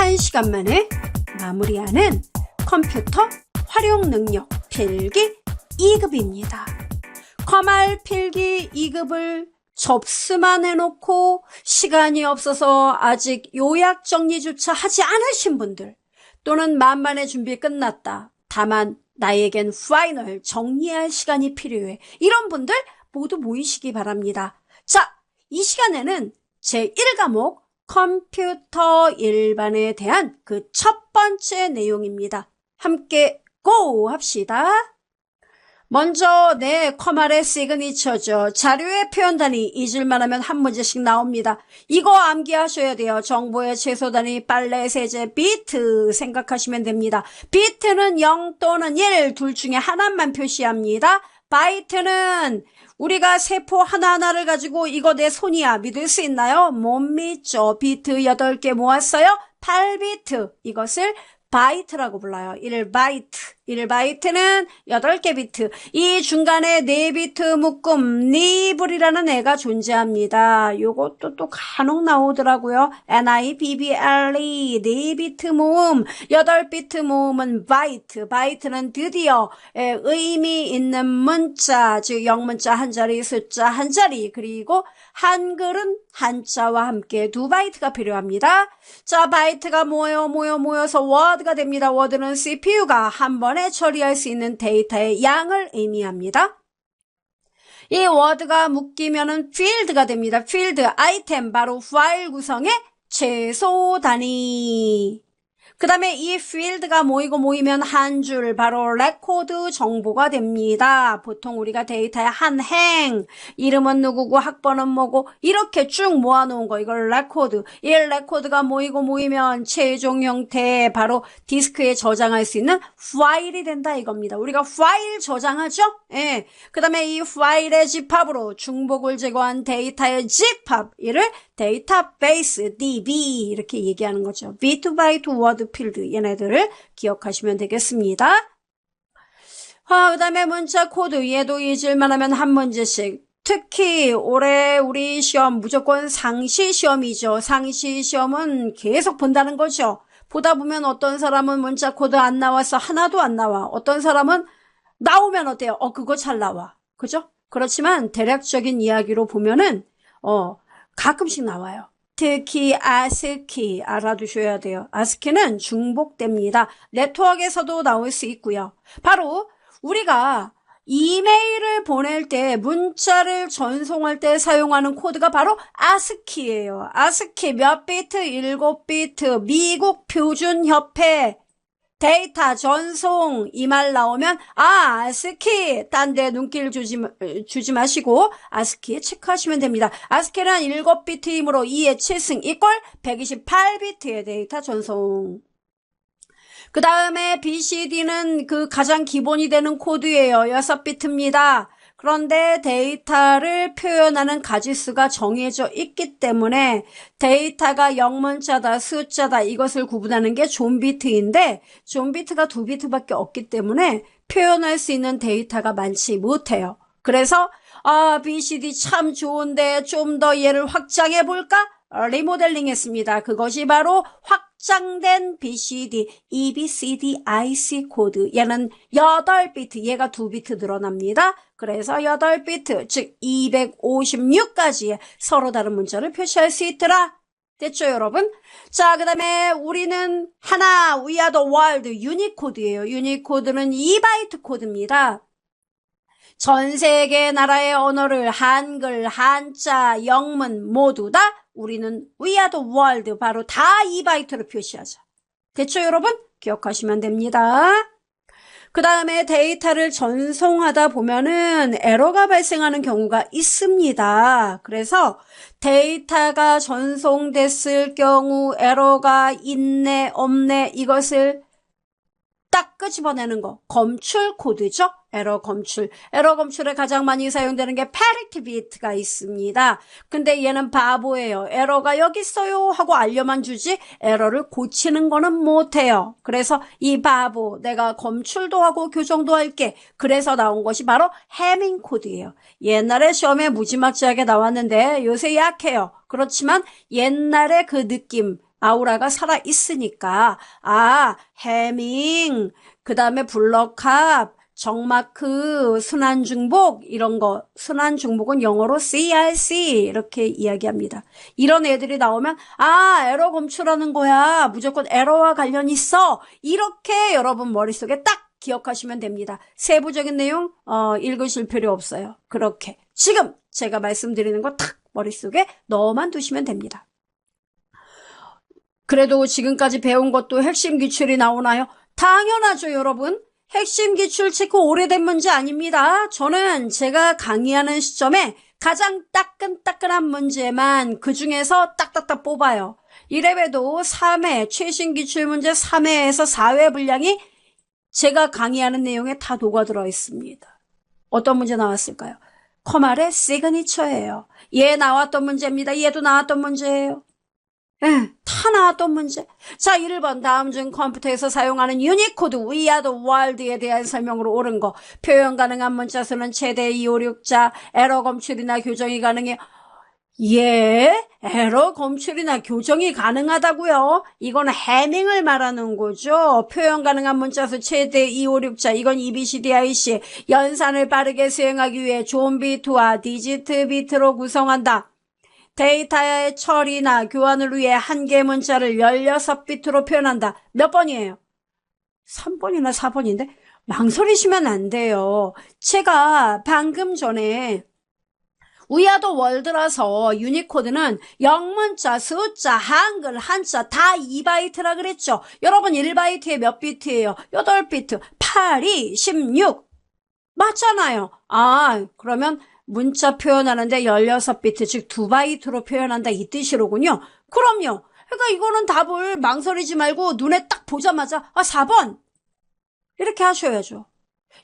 1시간 만에 마무리하는 컴퓨터 활용 능력 필기 2급입니다. 컴활 필기 2급을 접수만 해놓고 시간이 없어서 아직 요약 정리조차 하지 않으신 분들, 또는 만반의 준비 끝났다, 다만 나에겐 파이널 정리할 시간이 필요해, 이런 분들 모두 모이시기 바랍니다. 자, 이 시간에는 제1과목 컴퓨터 일반에 대한 그 첫 번째 내용입니다. 함께 고! 합시다. 먼저 컴활의 시그니처죠. 자료의 표현 단위 잊을만 하면 한 문제씩 나옵니다. 이거 암기하셔야 돼요. 정보의 최소 단위 빨래, 세제, 비트 생각하시면 됩니다. 비트는 0 또는 1 둘 중에 하나만 표시합니다. 바이트는 우리가 세포 하나하나를 가지고 이거 내 손이야 믿을 수 있나요? 못 믿죠. 비트 8개 모았어요. 8비트. 이것을 바이트라고 불러요. 1바이트. 1바이트는 8개 비트. 이 중간에 4비트 묶음 니블이라는 애가 존재합니다. 요것도 또 간혹 나오더라고요. NIBBLE 4비트 모음, 8비트 모음은 바이트. 바이트는 드디어 의미 있는 문자, 즉 영문자 한 자리, 숫자 한 자리, 그리고 한글은 한자와 함께 2바이트가 필요합니다. 자, 바이트가 모여서 워드가 됩니다. 워드는 CPU가 한 번에 처리할 수 있는 데이터의 양을 의미합니다. 이 워드가 묶이면은 필드가 됩니다. 필드, 아이템, 바로 파일 구성의 최소 단위. 그 다음에 이 필드가 모이면 한 줄, 바로 레코드 정보가 됩니다. 보통 우리가 데이터의 한 행, 이름은 누구고 학번은 뭐고 이렇게 쭉 모아놓은 거, 이걸 레코드. 이 레코드가 모이면 최종 형태, 바로 디스크에 저장할 수 있는 파일이 된다 이겁니다. 우리가 파일 저장하죠? 예. 그 다음에 이 파일의 집합으로 중복을 제거한 데이터의 집합, 이를 데이터베이스, DB 이렇게 얘기하는 거죠. 비트 바이트 워드 필드, 얘네들을 기억하시면 되겠습니다. 그 다음에 문자 코드, 얘도 잊을만 하면 한 문제씩. 특히 올해 우리 시험 무조건 상시 시험이죠. 상시 시험은 계속 본다는 거죠. 보다 보면 어떤 사람은 문자 코드 안 나와서 하나도 안 나와. 어떤 사람은 나오면 어때요? 그거 잘 나와. 그죠? 그렇지만 대략적인 이야기로 보면은 가끔씩 나와요. 특히 ASCII 알아두셔야 돼요. ASCII는 중복됩니다. 네트워크에서도 나올 수 있고요. 바로 우리가 이메일을 보낼 때, 문자를 전송할 때 사용하는 코드가 바로 ASCII예요. ASCII 몇 비트? 7비트. 미국 표준협회 데이터 전송, 이 말 나오면 ASCII 딴 데 눈길 주지 마시고 ASCII 체크하시면 됩니다. ASCII는 7비트이므로 2의 7승 이꼴 128비트의 데이터 전송. 그 다음에 BCD는 그 가장 기본이 되는 코드예요. 6비트입니다. 그런데 데이터를 표현하는 가지수가 정해져 있기 때문에 데이터가 영문자다, 숫자다, 이것을 구분하는 게 존비트인데 존비트가 2비트밖에 없기 때문에 표현할 수 있는 데이터가 많지 못해요. 그래서 BCD 참 좋은데 좀 더 얘를 확장해 볼까? 리모델링 했습니다. 그것이 바로 확장된 BCD, EBCDIC 코드. 얘는 8비트, 얘가 2비트 늘어납니다. 그래서 8비트, 즉 256까지의 서로 다른 문자를 표시할 수 있더라. 됐죠, 여러분? 자, 그 다음에 우리는 하나, We are the world, 유니코드예요. 유니코드는 2바이트 코드입니다. 전 세계 나라의 언어를 한글, 한자, 영문 모두 다 우리는 We are the world, 바로 다 2바이트로 표시하죠. 됐죠, 여러분? 기억하시면 됩니다. 그 다음에 데이터를 전송하다 보면은 에러가 발생하는 경우가 있습니다. 그래서 데이터가 전송됐을 경우 에러가 있네, 없네, 이것을 딱 끄집어내는 거, 검출 코드죠. 에러 검출. 에러 검출에 가장 많이 사용되는 게 parity bit가 있습니다. 근데 얘는 바보예요. 에러가 여기 있어요 하고 알려만 주지 에러를 고치는 거는 못해요. 그래서 이 바보, 내가 검출도 하고 교정도 할게. 그래서 나온 것이 바로 해밍 코드예요. 옛날에 시험에 무지막지하게 나왔는데 요새 약해요. 그렇지만 옛날에 그 느낌, 아우라가 살아 있으니까 해밍, 그 다음에 블러캅, 정마크, 순환중복 이런 거, 순환중복은 영어로 CRC 이렇게 이야기합니다. 이런 애들이 나오면 에러 검출하는 거야. 무조건 에러와 관련 있어. 이렇게 여러분 머릿속에 딱 기억하시면 됩니다. 세부적인 내용 읽으실 필요 없어요. 그렇게 지금 제가 말씀드리는 거 딱 머릿속에 넣어만 두시면 됩니다. 그래도 지금까지 배운 것도 핵심 기출이 나오나요? 당연하죠, 여러분. 핵심 기출 체크 오래된 문제 아닙니다. 저는 제가 강의하는 시점에 가장 따끈따끈한 문제만 그중에서 딱딱딱 뽑아요. 이래봬도 3회, 최신 기출 문제 3회에서 4회 분량이 제가 강의하는 내용에 다 녹아들어 있습니다. 어떤 문제 나왔을까요? 커말의 시그니처예요. 얘 나왔던 문제입니다. 얘도 나왔던 문제예요. 다 나왔던 문제. 자, 1번 다음 중 컴퓨터에서 사용하는 유니코드 We are the world에 대한 설명으로 옳은 거. 표현 가능한 문자 수는 최대 256자. 에러 검출이나 교정이 가능해요. 에러 검출이나 교정이 가능하다고요? 이건 해밍을 말하는 거죠. 표현 가능한 문자수 최대 256자. 이건 EBCDIC. 연산을 빠르게 수행하기 위해 존 비트와 디지트 비트로 구성한다. 데이터의 처리나 교환을 위해 한 개 문자를 16비트로 표현한다. 몇 번이에요? 3번이나 4번인데? 망설이시면 안 돼요. 제가 방금 전에 We are the world라서 유니코드는 영문자, 숫자, 한글, 한자 다 2바이트라 그랬죠. 여러분 1바이트에 몇 비트예요? 8비트. 8이 16. 맞잖아요. 그러면 문자 표현하는데 16비트, 즉 2바이트로 표현한다 이 뜻이로군요. 그럼요. 그러니까 이거는 답을 망설이지 말고 눈에 딱 보자마자 4번 이렇게 하셔야죠.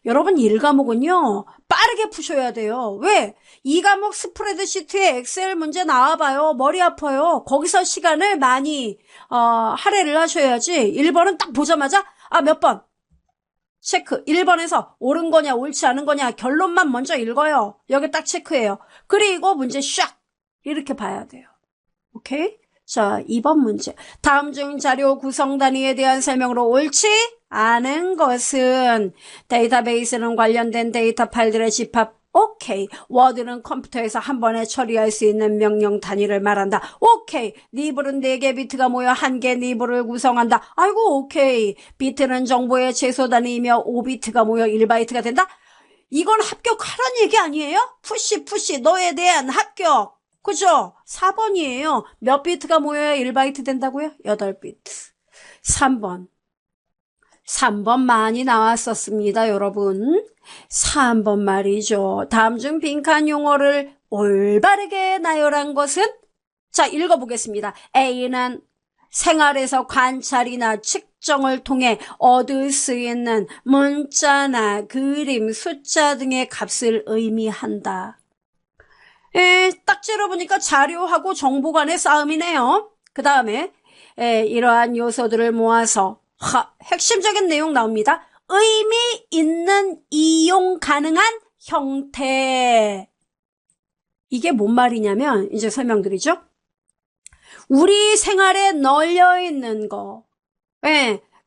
여러분 1과목은요 빠르게 푸셔야 돼요. 왜? 2과목 스프레드시트에 엑셀 문제 나와봐요. 머리 아파요. 거기서 시간을 많이 할애를 하셔야지. 1번은 딱 보자마자 몇 번? 체크. 1번에서 옳은 거냐 옳지 않은 거냐 결론만 먼저 읽어요. 여기 딱 체크해요. 그리고 문제 샥 이렇게 봐야 돼요. 오케이? 자, 2번 문제. 다음 중 자료 구성 단위에 대한 설명으로 옳지 않은 것은 데이터베이스는 관련된 데이터 파일들의 집합. 오케이. 워드는 컴퓨터에서 한 번에 처리할 수 있는 명령 단위를 말한다. 오케이. 니블은 4개 비트가 모여 1개 니블을 구성한다. 아이고 오케이. 비트는 정보의 최소 단위이며 5비트가 모여 1바이트가 된다. 이건 합격하라는 얘기 아니에요? 푸시 너에 대한 합격. 그죠? 4번이에요. 몇 비트가 모여야 1바이트 된다고요? 8비트. 3번 많이 나왔었습니다, 여러분. 3번 말이죠. 다음 중 빈칸 용어를 올바르게 나열한 것은? 자, 읽어보겠습니다. A는 생활에서 관찰이나 측정을 통해 얻을 수 있는 문자나 그림, 숫자 등의 값을 의미한다. 딱 찔러보니까 자료하고 정보 간의 싸움이네요. 그 다음에 이러한 요소들을 모아서 핵심적인 내용 나옵니다. 의미 있는 이용 가능한 형태. 이게 뭔 말이냐면 이제 설명드리죠. 우리 생활에 널려 있는 거.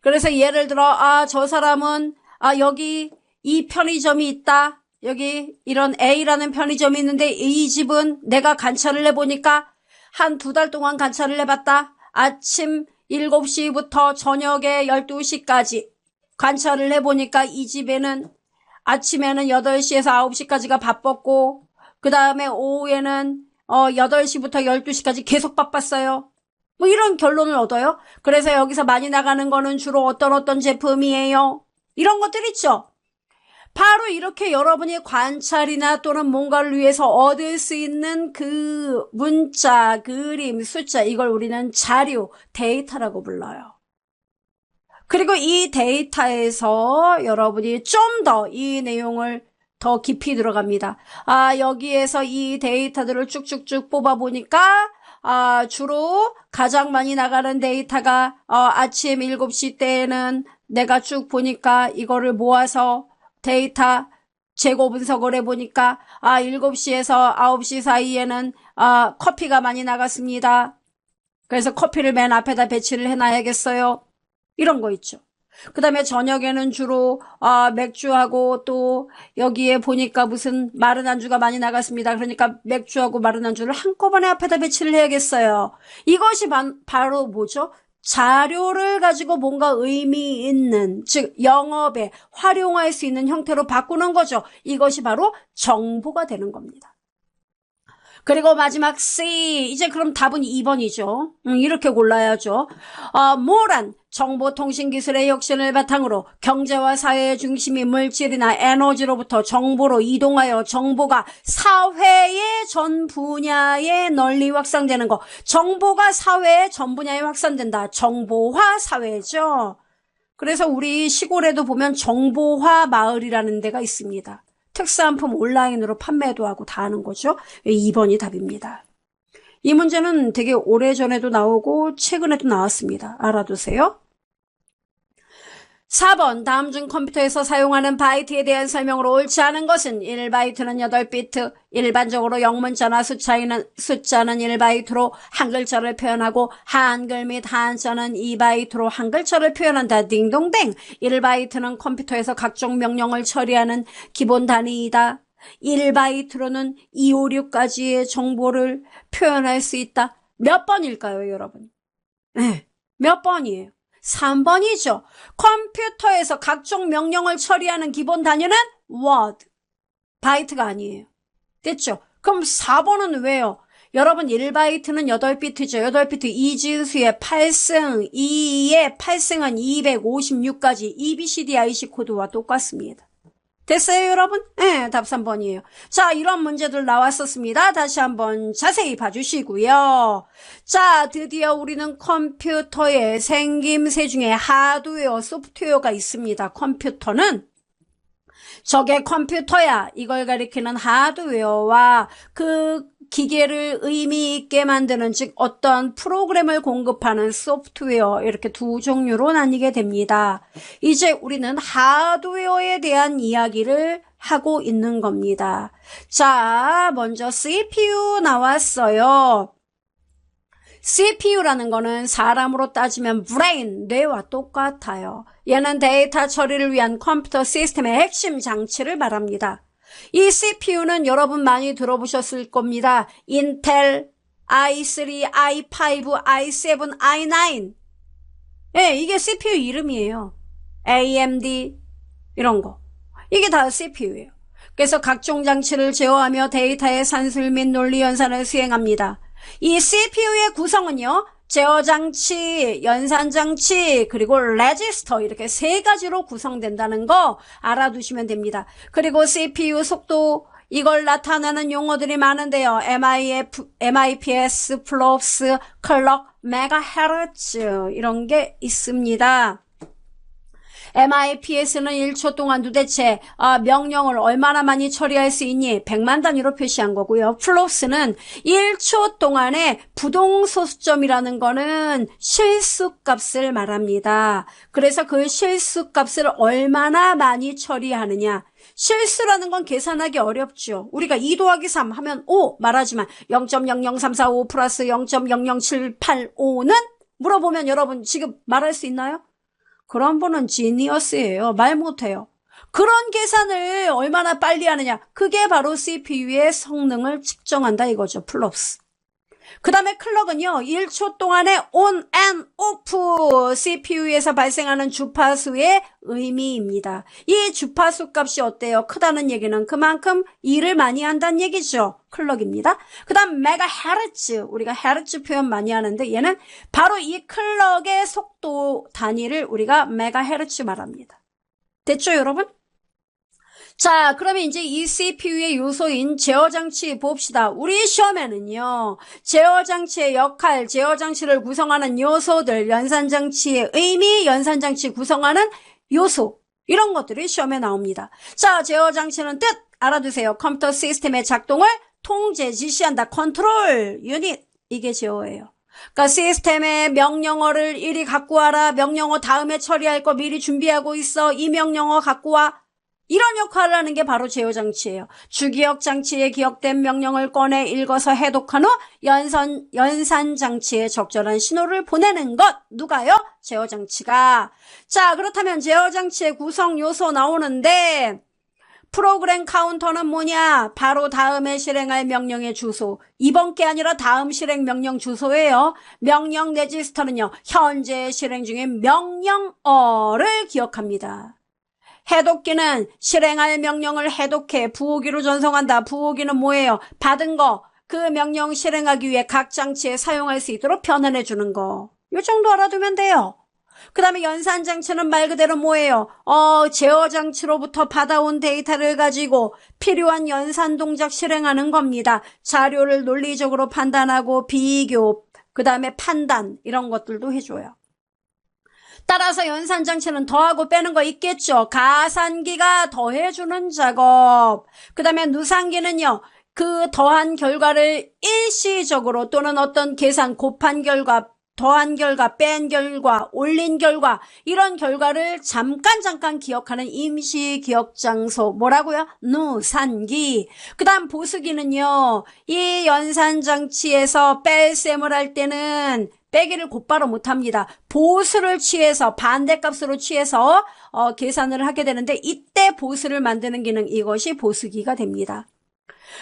그래서 예를 들어 저 사람은 여기 이 편의점이 있다. 여기 이런 A라는 편의점이 있는데 이 집은 내가 관찰을 해보니까 한 2달 동안 관찰을 해봤다. 아침 7시부터 저녁에 12시까지 관찰을 해보니까 이 집에는 아침에는 8시에서 9시까지가 바빴고 그 다음에 오후에는 8시부터 12시까지 계속 바빴어요. 뭐 이런 결론을 얻어요. 그래서 여기서 많이 나가는 거는 주로 어떤 제품이에요. 이런 것들 있죠. 바로 이렇게 여러분이 관찰이나 또는 뭔가를 위해서 얻을 수 있는 그 문자, 그림, 숫자 이걸 우리는 자료, 데이터라고 불러요. 그리고 이 데이터에서 여러분이 좀 더 이 내용을 더 깊이 들어갑니다. 여기에서 이 데이터들을 쭉쭉쭉 뽑아보니까 주로 가장 많이 나가는 데이터가 아침 7시 때에는 내가 쭉 보니까 이거를 모아서 데이터 재고 분석을 해보니까 7시에서 9시 사이에는 커피가 많이 나갔습니다. 그래서 커피를 맨 앞에다 배치를 해놔야겠어요. 이런 거 있죠. 그 다음에 저녁에는 주로 맥주하고 또 여기에 보니까 무슨 마른 안주가 많이 나갔습니다. 그러니까 맥주하고 마른 안주를 한꺼번에 앞에다 배치를 해야겠어요. 이것이 바로 뭐죠? 자료를 가지고 뭔가 의미 있는, 즉 영업에 활용할 수 있는 형태로 바꾸는 거죠. 이것이 바로 정보가 되는 겁니다. 그리고 마지막 C, 이제 그럼 답은 2번이죠. 이렇게 골라야죠. 뭐란 정보통신기술의 혁신을 바탕으로 경제와 사회의 중심이 물질이나 에너지로부터 정보로 이동하여 정보가 사회의 전 분야에 널리 확산되는 거. 정보가 사회의 전 분야에 확산된다. 정보화 사회죠. 그래서 우리 시골에도 보면 정보화 마을이라는 데가 있습니다. 특산품 온라인으로 판매도 하고 다 하는 거죠. 2번이 답입니다. 이 문제는 되게 오래전에도 나오고 최근에도 나왔습니다. 알아두세요. 4번 다음 중 컴퓨터에서 사용하는 바이트에 대한 설명으로 옳지 않은 것은 1바이트는 8비트, 일반적으로 영문자나 숫자는 1바이트로 한 글자를 표현하고 한글 및 한자는 2바이트로 한 글자를 표현한다. 딩동댕. 1바이트는 컴퓨터에서 각종 명령을 처리하는 기본 단위이다. 1바이트로는 256가지의 정보를 표현할 수 있다. 몇 번일까요, 여러분? 네, 몇 번이에요? 3번이죠. 컴퓨터에서 각종 명령을 처리하는 기본 단위는 word. 바이트가 아니에요. 됐죠? 그럼 4번은 왜요? 여러분 1바이트는 8비트죠. 8비트 이지수의 8승, 2의 8승은 256가지 EBCD IC 코드와 똑같습니다. 됐어요, 여러분? 네, 답 3번이에요. 자, 이런 문제들 나왔었습니다. 다시 한번 자세히 봐주시고요. 자, 드디어 우리는 컴퓨터의 생김새 중에 하드웨어, 소프트웨어가 있습니다. 컴퓨터는 저게 컴퓨터야. 이걸 가리키는 하드웨어와 그 기계를 의미 있게 만드는, 즉 어떤 프로그램을 공급하는 소프트웨어, 이렇게 두 종류로 나뉘게 됩니다. 이제 우리는 하드웨어에 대한 이야기를 하고 있는 겁니다. 자, 먼저 CPU 나왔어요. CPU라는 거는 사람으로 따지면 브레인, 뇌와 똑같아요. 얘는 데이터 처리를 위한 컴퓨터 시스템의 핵심 장치를 말합니다. 이 CPU는 여러분 많이 들어보셨을 겁니다. 인텔, i3, i5, i7, i9. 예, 이게 CPU 이름이에요. AMD, 이런 거. 이게 다 CPU예요. 그래서 각종 장치를 제어하며 데이터의 산술 및 논리 연산을 수행합니다. 이 CPU의 구성은요, 제어장치, 연산장치, 그리고 레지스터, 이렇게 세 가지로 구성된다는 거 알아두시면 됩니다. 그리고 CPU 속도, 이걸 나타내는 용어들이 많은데요. MIPS, 플롭스, 클럭, 메가헤르츠, 이런 게 있습니다. MIPS는 1초 동안 도대체 명령을 얼마나 많이 처리할 수 있니? 100만 단위로 표시한 거고요. 플롭스는 1초 동안의 부동소수점이라는 거는 실수값을 말합니다. 그래서 그 실수값을 얼마나 많이 처리하느냐. 실수라는 건 계산하기 어렵죠. 우리가 2 더하기 3 하면 5 말하지만 0.00345 플러스 0.00785는 물어보면 여러분 지금 말할 수 있나요? 그런 분은 지니어스예요. 말 못해요. 그런 계산을 얼마나 빨리 하느냐. 그게 바로 CPU의 성능을 측정한다 이거죠. 플롭스. 그 다음에 클럭은요. 1초 동안의 on and off CPU에서 발생하는 주파수의 의미입니다. 이 주파수 값이 어때요? 크다는 얘기는 그만큼 일을 많이 한다는 얘기죠. 클럭입니다. 그 다음 메가헤르츠. 우리가 헤르츠 표현 많이 하는데 얘는 바로 이 클럭의 속도 단위를 우리가 메가헤르츠 말합니다. 됐죠, 여러분? 자, 그러면 이제 이 CPU의 요소인 제어장치 봅시다. 우리 시험에는요, 제어장치의 역할, 제어장치를 구성하는 요소들, 연산장치의 의미, 연산장치 구성하는 요소, 이런 것들이 시험에 나옵니다. 자, 제어장치는 뜻 알아두세요. 컴퓨터 시스템의 작동을 통제, 지시한다. 컨트롤 유닛, 이게 제어예요. 그러니까 시스템의 명령어를 이리 갖고 와라. 명령어 다음에 처리할 거 미리 준비하고 있어. 이 명령어 갖고 와. 이런 역할을 하는 게 바로 제어 장치예요. 주기억 장치에 기억된 명령을 꺼내 읽어서 해독한 후 연산 장치에 적절한 신호를 보내는 것. 누가요? 제어 장치가. 자, 그렇다면 제어 장치의 구성 요소 나오는데 프로그램 카운터는 뭐냐? 바로 다음에 실행할 명령의 주소. 이번 게 아니라 다음 실행 명령 주소예요. 명령 레지스터는요, 현재 실행 중인 명령어를 기억합니다. 해독기는 실행할 명령을 해독해 부호기로 전송한다. 부호기는 뭐예요? 받은 거, 그 명령 실행하기 위해 각 장치에 사용할 수 있도록 변환해 주는 거. 요 정도 알아두면 돼요. 그 다음에 연산장치는 말 그대로 뭐예요? 제어장치로부터 받아온 데이터를 가지고 필요한 연산 동작 실행하는 겁니다. 자료를 논리적으로 판단하고 비교, 그 다음에 판단, 이런 것들도 해줘요. 따라서 연산장치는 더하고 빼는 거 있겠죠. 가산기가 더해주는 작업. 그 다음에 누산기는요, 그 더한 결과를 일시적으로 또는 어떤 계산 곱한 결과, 더한 결과, 뺀 결과, 올린 결과, 이런 결과를 잠깐 기억하는 임시 기억 장소. 뭐라고요? 누산기. 그 다음 보수기는요, 이 연산장치에서 뺄셈을 할 때는 빼기를 곧바로 못합니다. 보수를 취해서, 반대값으로 취해서 계산을 하게 되는데, 이때 보수를 만드는 기능, 이것이 보수기가 됩니다.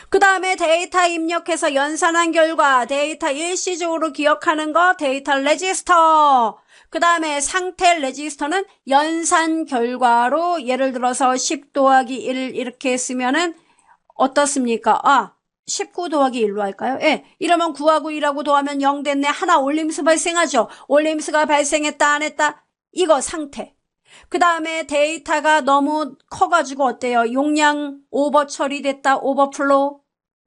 그 다음에 데이터 입력해서 연산한 결과, 데이터 일시적으로 기억하는 거, 데이터 레지스터. 그 다음에 상태 레지스터는 연산 결과로, 예를 들어서 10 더하기 1 이렇게 했으면은 어떻습니까? 19 더하기 1로 할까요? 예. 이러면 9하고 1하고 더하면 0 됐네. 하나 올림수 발생하죠. 올림수가 발생했다, 안 했다? 이거 상태. 그 다음에 데이터가 너무 커가지고 어때요? 용량 오버 처리됐다, 오버플로우.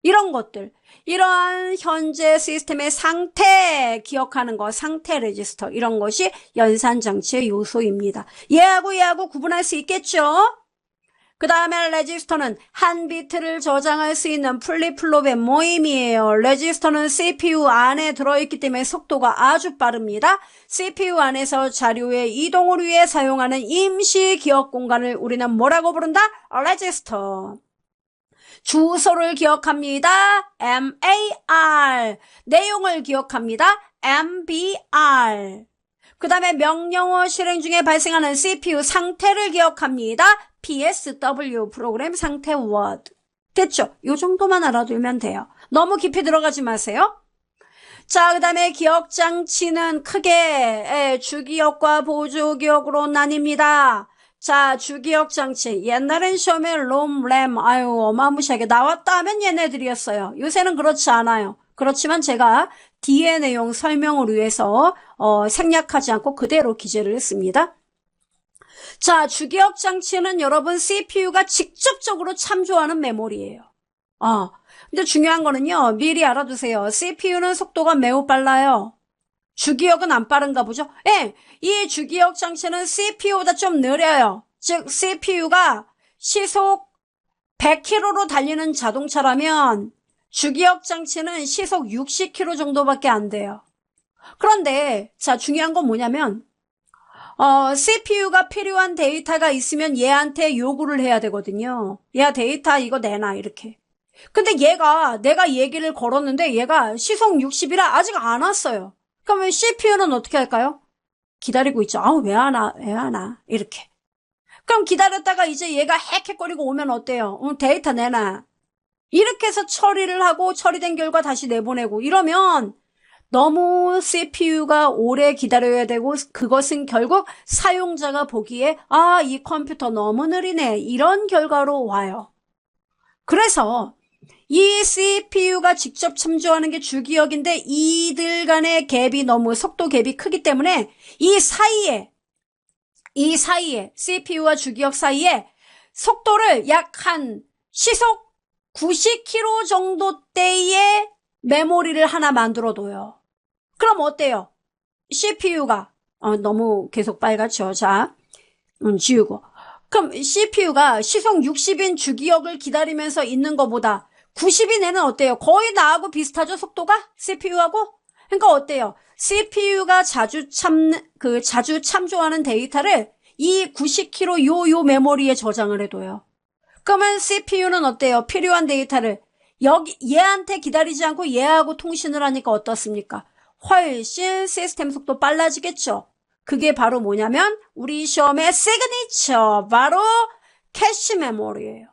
이런 것들. 이러한 현재 시스템의 상태 기억하는 거, 상태 레지스터. 이런 것이 연산장치의 요소입니다. 얘하고 구분할 수 있겠죠? 그 다음에 레지스터는 한 비트를 저장할 수 있는 플립플롭의 모임이에요. 레지스터는 CPU 안에 들어있기 때문에 속도가 아주 빠릅니다. CPU 안에서 자료의 이동을 위해 사용하는 임시 기억 공간을 우리는 뭐라고 부른다? 레지스터. 주소를 기억합니다. MAR. 내용을 기억합니다. MBR. 그 다음에 명령어 실행 중에 발생하는 CPU 상태를 기억합니다. PSW, 프로그램 상태 워드. 됐죠? 요 정도만 알아두면 돼요. 너무 깊이 들어가지 마세요. 자, 그 다음에 기억장치는 크게 주기억과 보조기억으로 나뉩니다. 자, 주기억장치. 옛날엔 시험에 롬, 램, 어마무시하게 나왔다 하면 얘네들이었어요. 요새는 그렇지 않아요. 그렇지만 제가 뒤의 내용 설명을 위해서 생략하지 않고 그대로 기재를 했습니다. 자, 주기억 장치는 여러분 CPU가 직접적으로 참조하는 메모리예요. 근데 중요한 거는요, 미리 알아두세요. CPU는 속도가 매우 빨라요. 주기억은 안 빠른가 보죠? 예, 이 주기억 장치는 CPU보다 좀 느려요. 즉, CPU가 시속 100km로 달리는 자동차라면 주기억 장치는 시속 60km 정도밖에 안 돼요. 그런데 자, 중요한 건 뭐냐면 CPU가 필요한 데이터가 있으면 얘한테 요구를 해야 되거든요. 야, 데이터 이거 내놔 이렇게. 근데 내가 얘기를 걸었는데 얘가 시속 60이라 아직 안 왔어요. 그러면 CPU는 어떻게 할까요? 기다리고 있죠. 왜 안 와? 이렇게. 그럼 기다렸다가 이제 얘가 헥헥거리고 오면 어때요? 데이터 내놔. 이렇게 해서 처리를 하고 처리된 결과 다시 내보내고 이러면 너무 CPU가 오래 기다려야 되고 그것은 결국 사용자가 보기에 이 컴퓨터 너무 느리네 이런 결과로 와요. 그래서 이 CPU가 직접 참조하는 게 주기억인데 이들 간의 갭이 너무 속도 갭이 크기 때문에 이 사이에 CPU와 주기억 사이에 속도를 약 한 시속 90km 정도대의 메모리를 하나 만들어둬요. 그럼 어때요? CPU가 너무 계속 빨갛죠. 자, 지우고. 그럼 CPU가 시속 60인 주기억을 기다리면서 있는 것보다 90이 내는 어때요? 거의 나하고 비슷하죠, 속도가? CPU하고? 그러니까 어때요? CPU가 자주 참조하는 데이터를 이 90km 요 메모리에 저장을 해둬요. 그러면 CPU는 어때요? 필요한 데이터를 얘한테 기다리지 않고 얘하고 통신을 하니까 어떻습니까? 훨씬 시스템 속도 빨라지겠죠. 그게 바로 뭐냐면 우리 시험의 시그니처, 바로 캐시 메모리예요.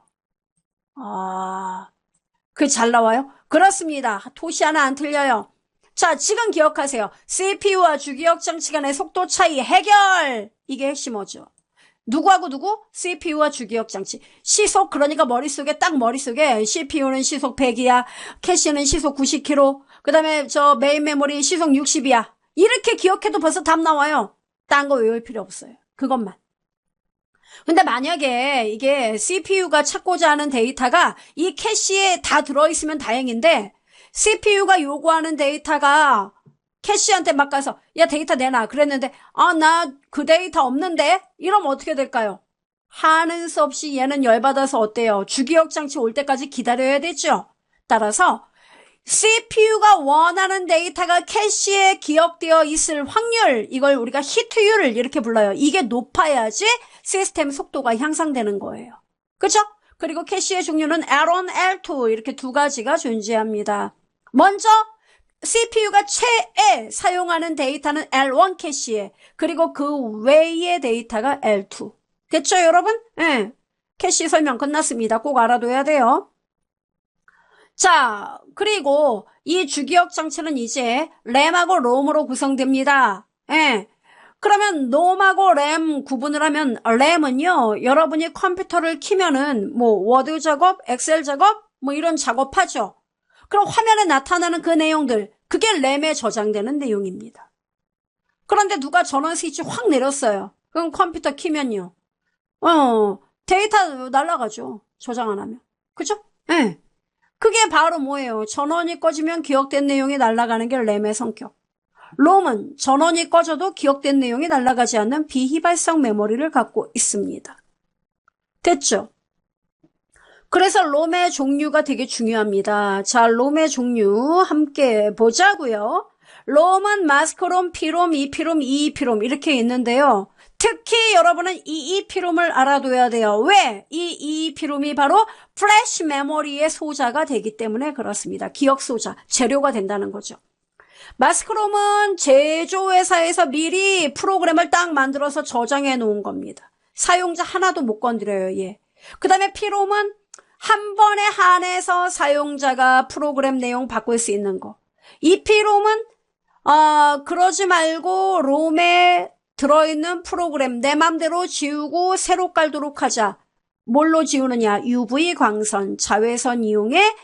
그게 잘 나와요? 그렇습니다. 토시 하나 안 틀려요. 자, 지금 기억하세요. CPU와 주기억 장치 간의 속도 차이 해결! 이게 핵심어죠. 누구하고 누구? CPU와 주기억 장치. 시속, 그러니까 머릿속에 CPU는 시속 100이야. 캐시는 시속 90km. 그 다음에 메인 메모리 시속 60이야. 이렇게 기억해도 벌써 답 나와요. 딴 거 외울 필요 없어요. 그것만. 근데 만약에 이게 CPU가 찾고자 하는 데이터가 이 캐시에 다 들어있으면 다행인데, CPU가 요구하는 데이터가 캐시한테 막 가서 야 데이터 내놔 그랬는데 나 그 데이터 없는데? 이러면 어떻게 될까요? 하는 수 없이 얘는 열받아서 어때요? 주기억 장치 올 때까지 기다려야 되죠. 따라서 CPU가 원하는 데이터가 캐시에 기억되어 있을 확률, 이걸 우리가 히트율을 이렇게 불러요. 이게 높아야지 시스템 속도가 향상되는 거예요. 그렇죠? 그리고 캐시의 종류는 L1, L2 이렇게 두 가지가 존재합니다. 먼저 CPU가 최애 사용하는 데이터는 L1 캐시에, 그리고 그 외의 데이터가 L2. 됐죠, 여러분? 네. 캐시 설명 끝났습니다. 꼭 알아둬야 돼요. 자, 그리고 이 주기억 장치는 이제 램하고 롬으로 구성됩니다. 예. 그러면 롬하고 램 구분을 하면, 램은요, 여러분이 컴퓨터를 키면은 워드 작업, 엑셀 작업 이런 작업하죠. 그럼 화면에 나타나는 그 내용들, 그게 램에 저장되는 내용입니다. 그런데 누가 전원 스위치 확 내렸어요. 그럼 컴퓨터 키면요, 데이터 날아가죠. 저장 안 하면. 그죠? 예. 그게 바로 뭐예요? 전원이 꺼지면 기억된 내용이 날아가는 게 램의 성격. 롬은 전원이 꺼져도 기억된 내용이 날아가지 않는 비휘발성 메모리를 갖고 있습니다. 됐죠? 그래서 롬의 종류가 되게 중요합니다. 자, 롬의 종류 함께 보자고요. 롬은 마스크롬, P롬, EP롬, EEP롬 이렇게 있는데요. 특히 여러분은 EEP롬을 알아둬야 돼요. 왜? 이 EEP롬이 바로 플래시 메모리의 소자가 되기 때문에 그렇습니다. 기억 소자, 재료가 된다는 거죠. 마스크롬은 제조회사에서 미리 프로그램을 딱 만들어서 저장해 놓은 겁니다. 사용자 하나도 못 건드려요, 얘. 그 다음에 P롬은 한 번에 한해서 사용자가 프로그램 내용 바꿀 수 있는 거. EP롬은 그러지 말고 롬에 들어있는 프로그램 내 맘대로 지우고 새로 깔도록 하자. 뭘로 지우느냐? UV 광선, 자외선 이용해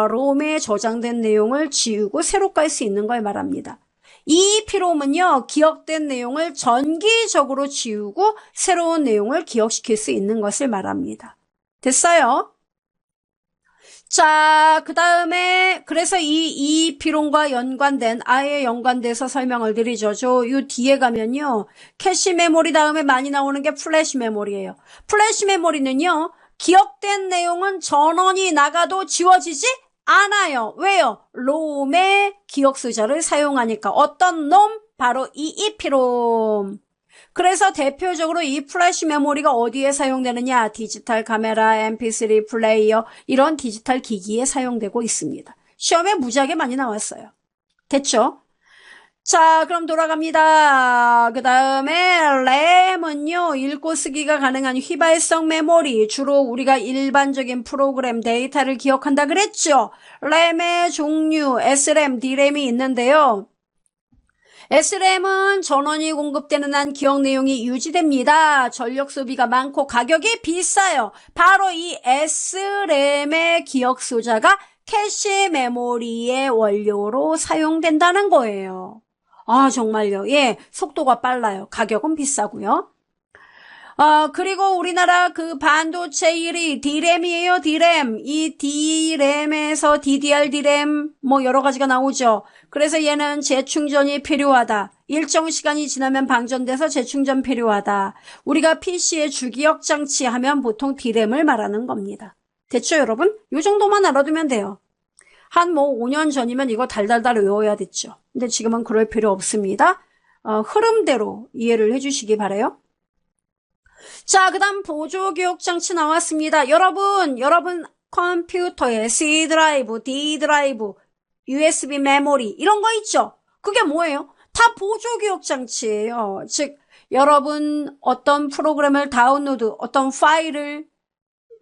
롬에 저장된 내용을 지우고 새로 깔 수 있는 걸 말합니다. EEP롬은요, 기억된 내용을 전기적으로 지우고 새로운 내용을 기억시킬 수 있는 것을 말합니다. 됐어요? 자, 그 다음에 그래서 이 EEP롬과 아예 연관돼서 설명을 드리죠. 요 뒤에 가면요, 캐시 메모리 다음에 많이 나오는 게 플래시 메모리예요. 플래시 메모리는요, 기억된 내용은 전원이 나가도 지워지지 않아요. 왜요? 롬의 기억 소자를 사용하니까. 어떤 롬? 바로 EEP롬. 그래서 대표적으로 이 플래시 메모리가 어디에 사용되느냐? 디지털 카메라, MP3 플레이어 이런 디지털 기기에 사용되고 있습니다. 시험에 무지하게 많이 나왔어요. 됐죠? 자, 그럼 돌아갑니다. 그 다음에 램은요, 읽고 쓰기가 가능한 휘발성 메모리, 주로 우리가 일반적인 프로그램 데이터를 기억한다 그랬죠? 램의 종류, SRAM, DRAM이 있는데요. SRAM은 전원이 공급되는 한 기억 내용이 유지됩니다. 전력 소비가 많고 가격이 비싸요. 바로 이 SRAM의 기억 소자가 캐시 메모리의 원료로 사용된다는 거예요. 정말요. 예, 속도가 빨라요. 가격은 비싸고요. 그리고 우리나라 그 반도체 1위 DRAM이에요, DRAM. 이 DRAM에서 DDR DRAM 여러 가지가 나오죠. 그래서 얘는 재충전이 필요하다. 일정 시간이 지나면 방전돼서 재충전 필요하다. 우리가 PC의 주기억 장치 하면 보통 DRAM을 말하는 겁니다. 됐죠, 여러분? 요 정도만 알아두면 돼요. 한 5년 전이면 이거 달달달 외워야 됐죠. 근데 지금은 그럴 필요 없습니다. 흐름대로 이해를 해주시기 바라요. 자, 그 다음 보조기억장치 나왔습니다. 여러분 컴퓨터에 C 드라이브, D 드라이브, USB 메모리 이런 거 있죠? 그게 뭐예요? 다 보조기억장치예요. 즉, 여러분 어떤 프로그램을 다운로드, 어떤 파일을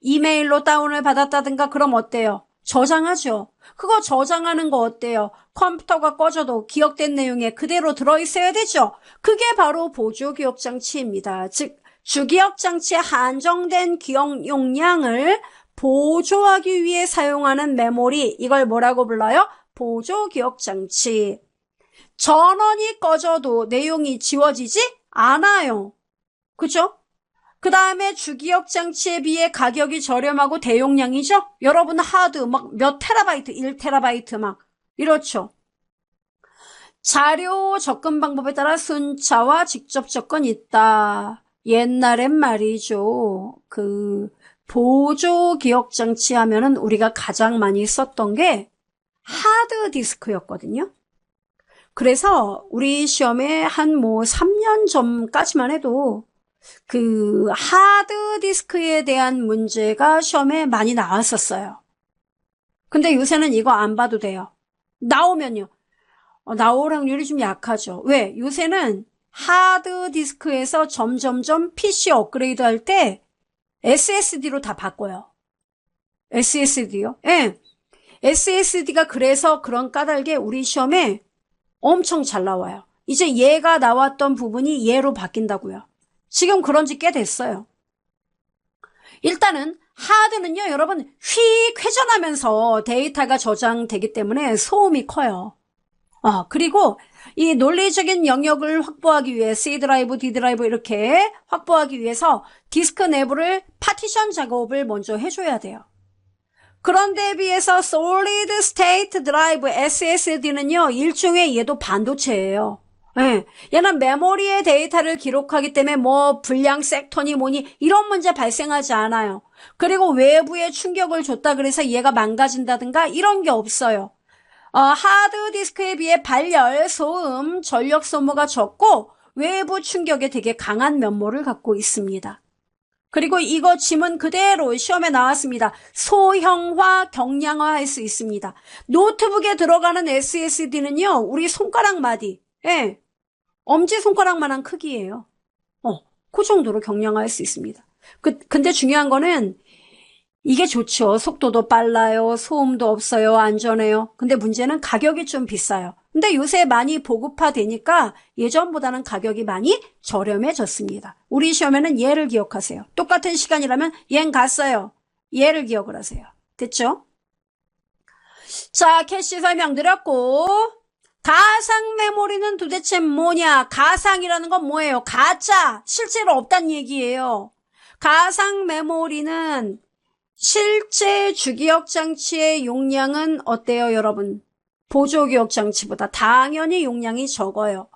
이메일로 다운을 받았다든가 그럼 어때요? 저장하죠. 그거 저장하는 거 어때요? 컴퓨터가 꺼져도 기억된 내용에 그대로 들어있어야 되죠. 그게 바로 보조기억장치입니다. 즉, 주기억장치에 한정된 기억 용량을 보조하기 위해 사용하는 메모리, 이걸 뭐라고 불러요? 보조기억장치. 전원이 꺼져도 내용이 지워지지 않아요. 그죠? 그 다음에 주기억장치에 비해 가격이 저렴하고 대용량이죠? 여러분 하드 막 몇 테라바이트, 1테라바이트 막 이렇죠. 자료 접근 방법에 따라 순차와 직접 접근이 있다. 옛날엔 말이죠. 그 보조기억장치 하면은 우리가 가장 많이 썼던 게 하드디스크였거든요. 그래서 우리 시험에 한 3년 전까지만 해도 그 하드디스크에 대한 문제가 시험에 많이 나왔었어요. 근데 요새는 이거 안 봐도 돼요. 나오면요. 나올 확률이 좀 약하죠. 왜? 요새는 하드디스크에서 점점점 PC 업그레이드 할 때 SSD로 다 바꿔요. SSD요? 예. SSD가 그래서 그런 까닭에 우리 시험에 엄청 잘 나와요. 이제 얘가 나왔던 부분이 얘로 바뀐다고요. 지금 그런 지 꽤 됐어요. 일단은 하드는요, 여러분 휙 회전하면서 데이터가 저장되기 때문에 소음이 커요. 그리고 이 논리적인 영역을 확보하기 위해 C 드라이브, D 드라이브 이렇게 확보하기 위해서 디스크 내부를 파티션 작업을 먼저 해줘야 돼요. 그런데 비해서 Solid State Drive SSD는요, 일종의 얘도 반도체예요. 네. 얘는 메모리의 데이터를 기록하기 때문에 불량 섹터니 뭐니 이런 문제 발생하지 않아요. 그리고 외부에 충격을 줬다 그래서 얘가 망가진다든가 이런 게 없어요. 하드디스크에 비해 발열, 소음, 전력 소모가 적고 외부 충격에 되게 강한 면모를 갖고 있습니다. 그리고 이거 지문 그대로 시험에 나왔습니다. 소형화, 경량화 할 수 있습니다. 노트북에 들어가는 SSD는요, 우리 손가락 마디, 예, 엄지손가락만한 크기예요. 그 정도로 경량화할 수 있습니다. 근데 중요한 거는 이게 좋죠. 속도도 빨라요. 소음도 없어요. 안전해요. 근데 문제는 가격이 좀 비싸요. 근데 요새 많이 보급화되니까 예전보다는 가격이 많이 저렴해졌습니다. 우리 시험에는 얘를 기억하세요. 똑같은 시간이라면 얘는 갔어요. 얘를 기억을 하세요. 됐죠? 자, 캐시 설명드렸고, 가상 메모리는 도대체 뭐냐? 가상이라는 건 뭐예요? 가짜, 실제로 없단 얘기예요. 가상 메모리는 실제 주기억장치의 용량은 어때요, 여러분? 보조기억장치보다 당연히 용량이 적어요.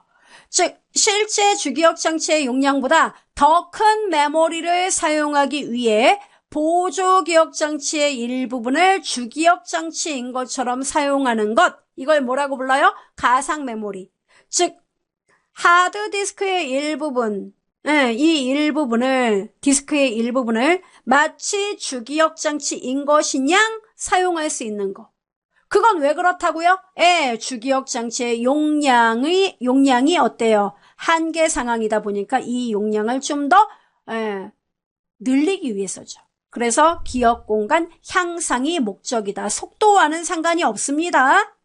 즉, 실제 주기억장치의 용량보다 더 큰 메모리를 사용하기 위해 보조기억장치의 일부분을 주기억장치인 것처럼 사용하는 것, 이걸 뭐라고 불러요? 가상 메모리. 즉, 하드디스크의 일부분, 이 일부분을, 디스크의 일부분을 마치 주기억장치인 것인 양 사용할 수 있는 거. 그건 왜 그렇다고요? 주기억장치의 용량이 어때요? 한계 상황이다 보니까 이 용량을 좀 더, 늘리기 위해서죠. 그래서 기억 공간 향상이 목적이다. 속도와는 상관이 없습니다.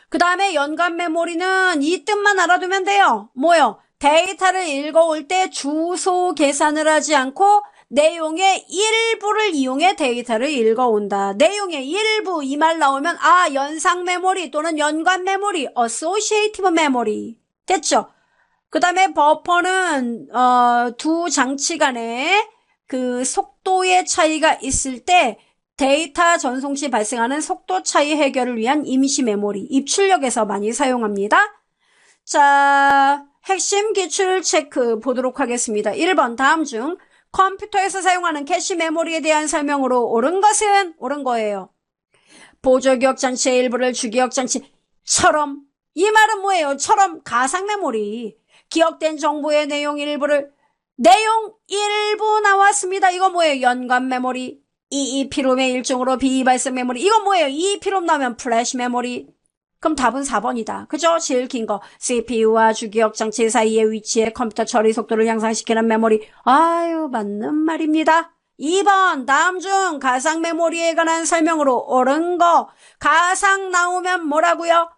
그 다음에 연관 메모리는 이 뜻만 알아두면 돼요. 뭐요? 데이터를 읽어올 때 주소 계산을 하지 않고 내용의 일부를 이용해 데이터를 읽어온다. 내용의 일부 이 말 나오면 연상 메모리 또는 연관 메모리, associative memory. 됐죠? 그 다음에 버퍼는 두 장치 간에 그 속도의 차이가 있을 때 데이터 전송 시 발생하는 속도 차이 해결을 위한 임시 메모리, 입출력에서 많이 사용합니다. 자, 핵심 기출 체크 보도록 하겠습니다. 1번 다음 중 컴퓨터에서 사용하는 캐시 메모리에 대한 설명으로 옳은 것은 옳은 거예요. 보조기억장치의 일부를 주기억장치처럼, 이 말은 뭐예요? 처럼 가상 메모리, 기억된 정보의 내용 일부를 내용 일부 나왔습니다. 이거 뭐예요? 연관 메모리. EEPROM의 일종으로 비발성 메모리. 이건 뭐예요? EEPROM 나오면 플래시 메모리. 그럼 답은 4번이다. 그죠? 제일 긴 거. CPU와 주기억 장치 사이의 위치에 컴퓨터 처리 속도를 향상시키는 메모리. 아유, 맞는 말입니다. 2번, 다음 중 가상 메모리에 관한 설명으로 옳은 거. 가상 나오면 뭐라고요?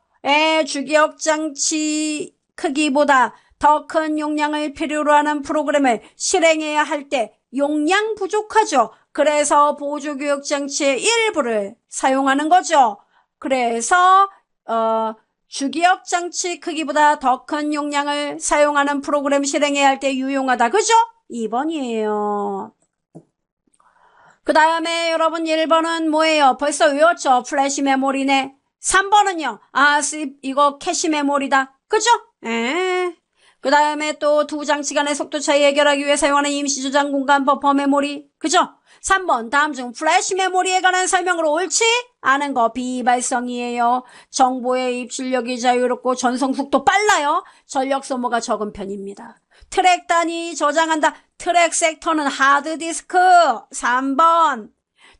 주기억 장치 크기보다 더 큰 용량을 필요로 하는 프로그램을 실행해야 할 때 용량 부족하죠. 그래서 보조교육 장치의 일부를 사용하는 거죠. 그래서 주기억 장치 크기보다 더 큰 용량을 사용하는 프로그램 실행해야 할 때 유용하다. 그죠? 2번이에요. 그 다음에 여러분 1번은 뭐예요? 벌써 외웠죠? 플래시 메모리네. 3번은요? 이거 캐시 메모리다. 그죠? 그 다음에 또 두 장치 간의 속도 차이 해결하기 위해 사용하는 임시 저장 공간 버퍼 메모리. 그죠? 3번 다음 중 플래시 메모리에 관한 설명으로 옳지 않은 거 비발성이에요. 정보의 입출력이 자유롭고 전송 속도 빨라요. 전력 소모가 적은 편입니다. 트랙 단위 저장한다. 트랙 섹터는 하드디스크. 3번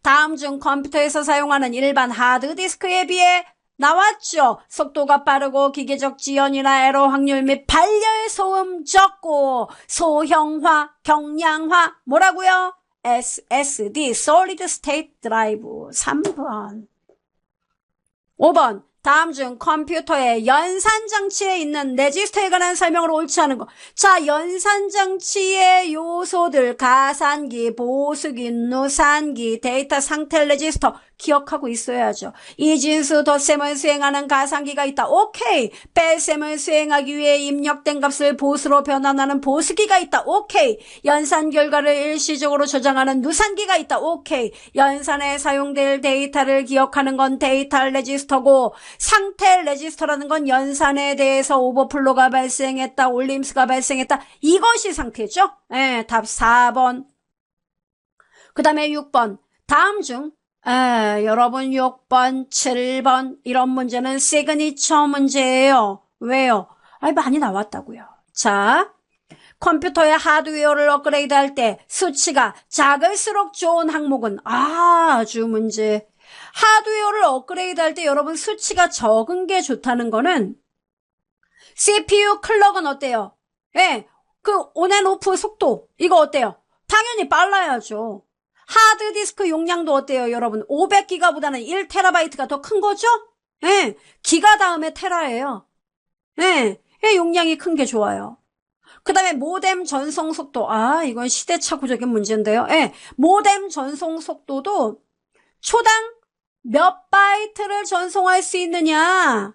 다음 중 컴퓨터에서 사용하는 일반 하드디스크에 비해 나왔죠. 속도가 빠르고 기계적 지연이나 에러 확률 및 발열 소음 적고 소형화, 경량화 뭐라고요? SSD, Solid State Drive. 3번. 5번. 다음 중 컴퓨터의 연산장치에 있는 레지스터에 관한 설명으로 옳지 않은 거. 자, 연산장치의 요소들, 가산기, 보수기, 누산기, 데이터 상태 레지스터 기억하고 있어야죠. 이진수 덧셈을 수행하는 가산기가 있다. 오케이. 뺄셈을 수행하기 위해 입력된 값을 보수로 변환하는 보수기가 있다. 오케이. 연산 결과를 일시적으로 저장하는 누산기가 있다. 오케이. 연산에 사용될 데이터를 기억하는 건 데이터 레지스터고 상태 레지스터라는 건 연산에 대해서 오버플로가 발생했다, 올림수가 발생했다. 이것이 상태죠. 답 4번. 그 다음에 6번. 다음 중 여러분 6번, 7번 이런 문제는 시그니처 문제예요. 왜요? 많이 나왔다고요. 자, 컴퓨터의 하드웨어를 업그레이드할 때 수치가 작을수록 좋은 항목은 아주 문제. 하드웨어를 업그레이드할 때 여러분 수치가 적은 게 좋다는 거는 CPU 클럭은 어때요? 그 온앤오프 속도 이거 어때요? 당연히 빨라야죠. 하드디스크 용량도 어때요, 여러분? 500기가보다는 1TB가 더 큰 거죠? 기가 다음에 테라예요. 용량이 큰 게 좋아요. 그 다음에 모뎀 전송 속도. 이건 시대착오적인 문제인데요. 모뎀 전송 속도도 초당 몇 바이트를 전송할 수 있느냐?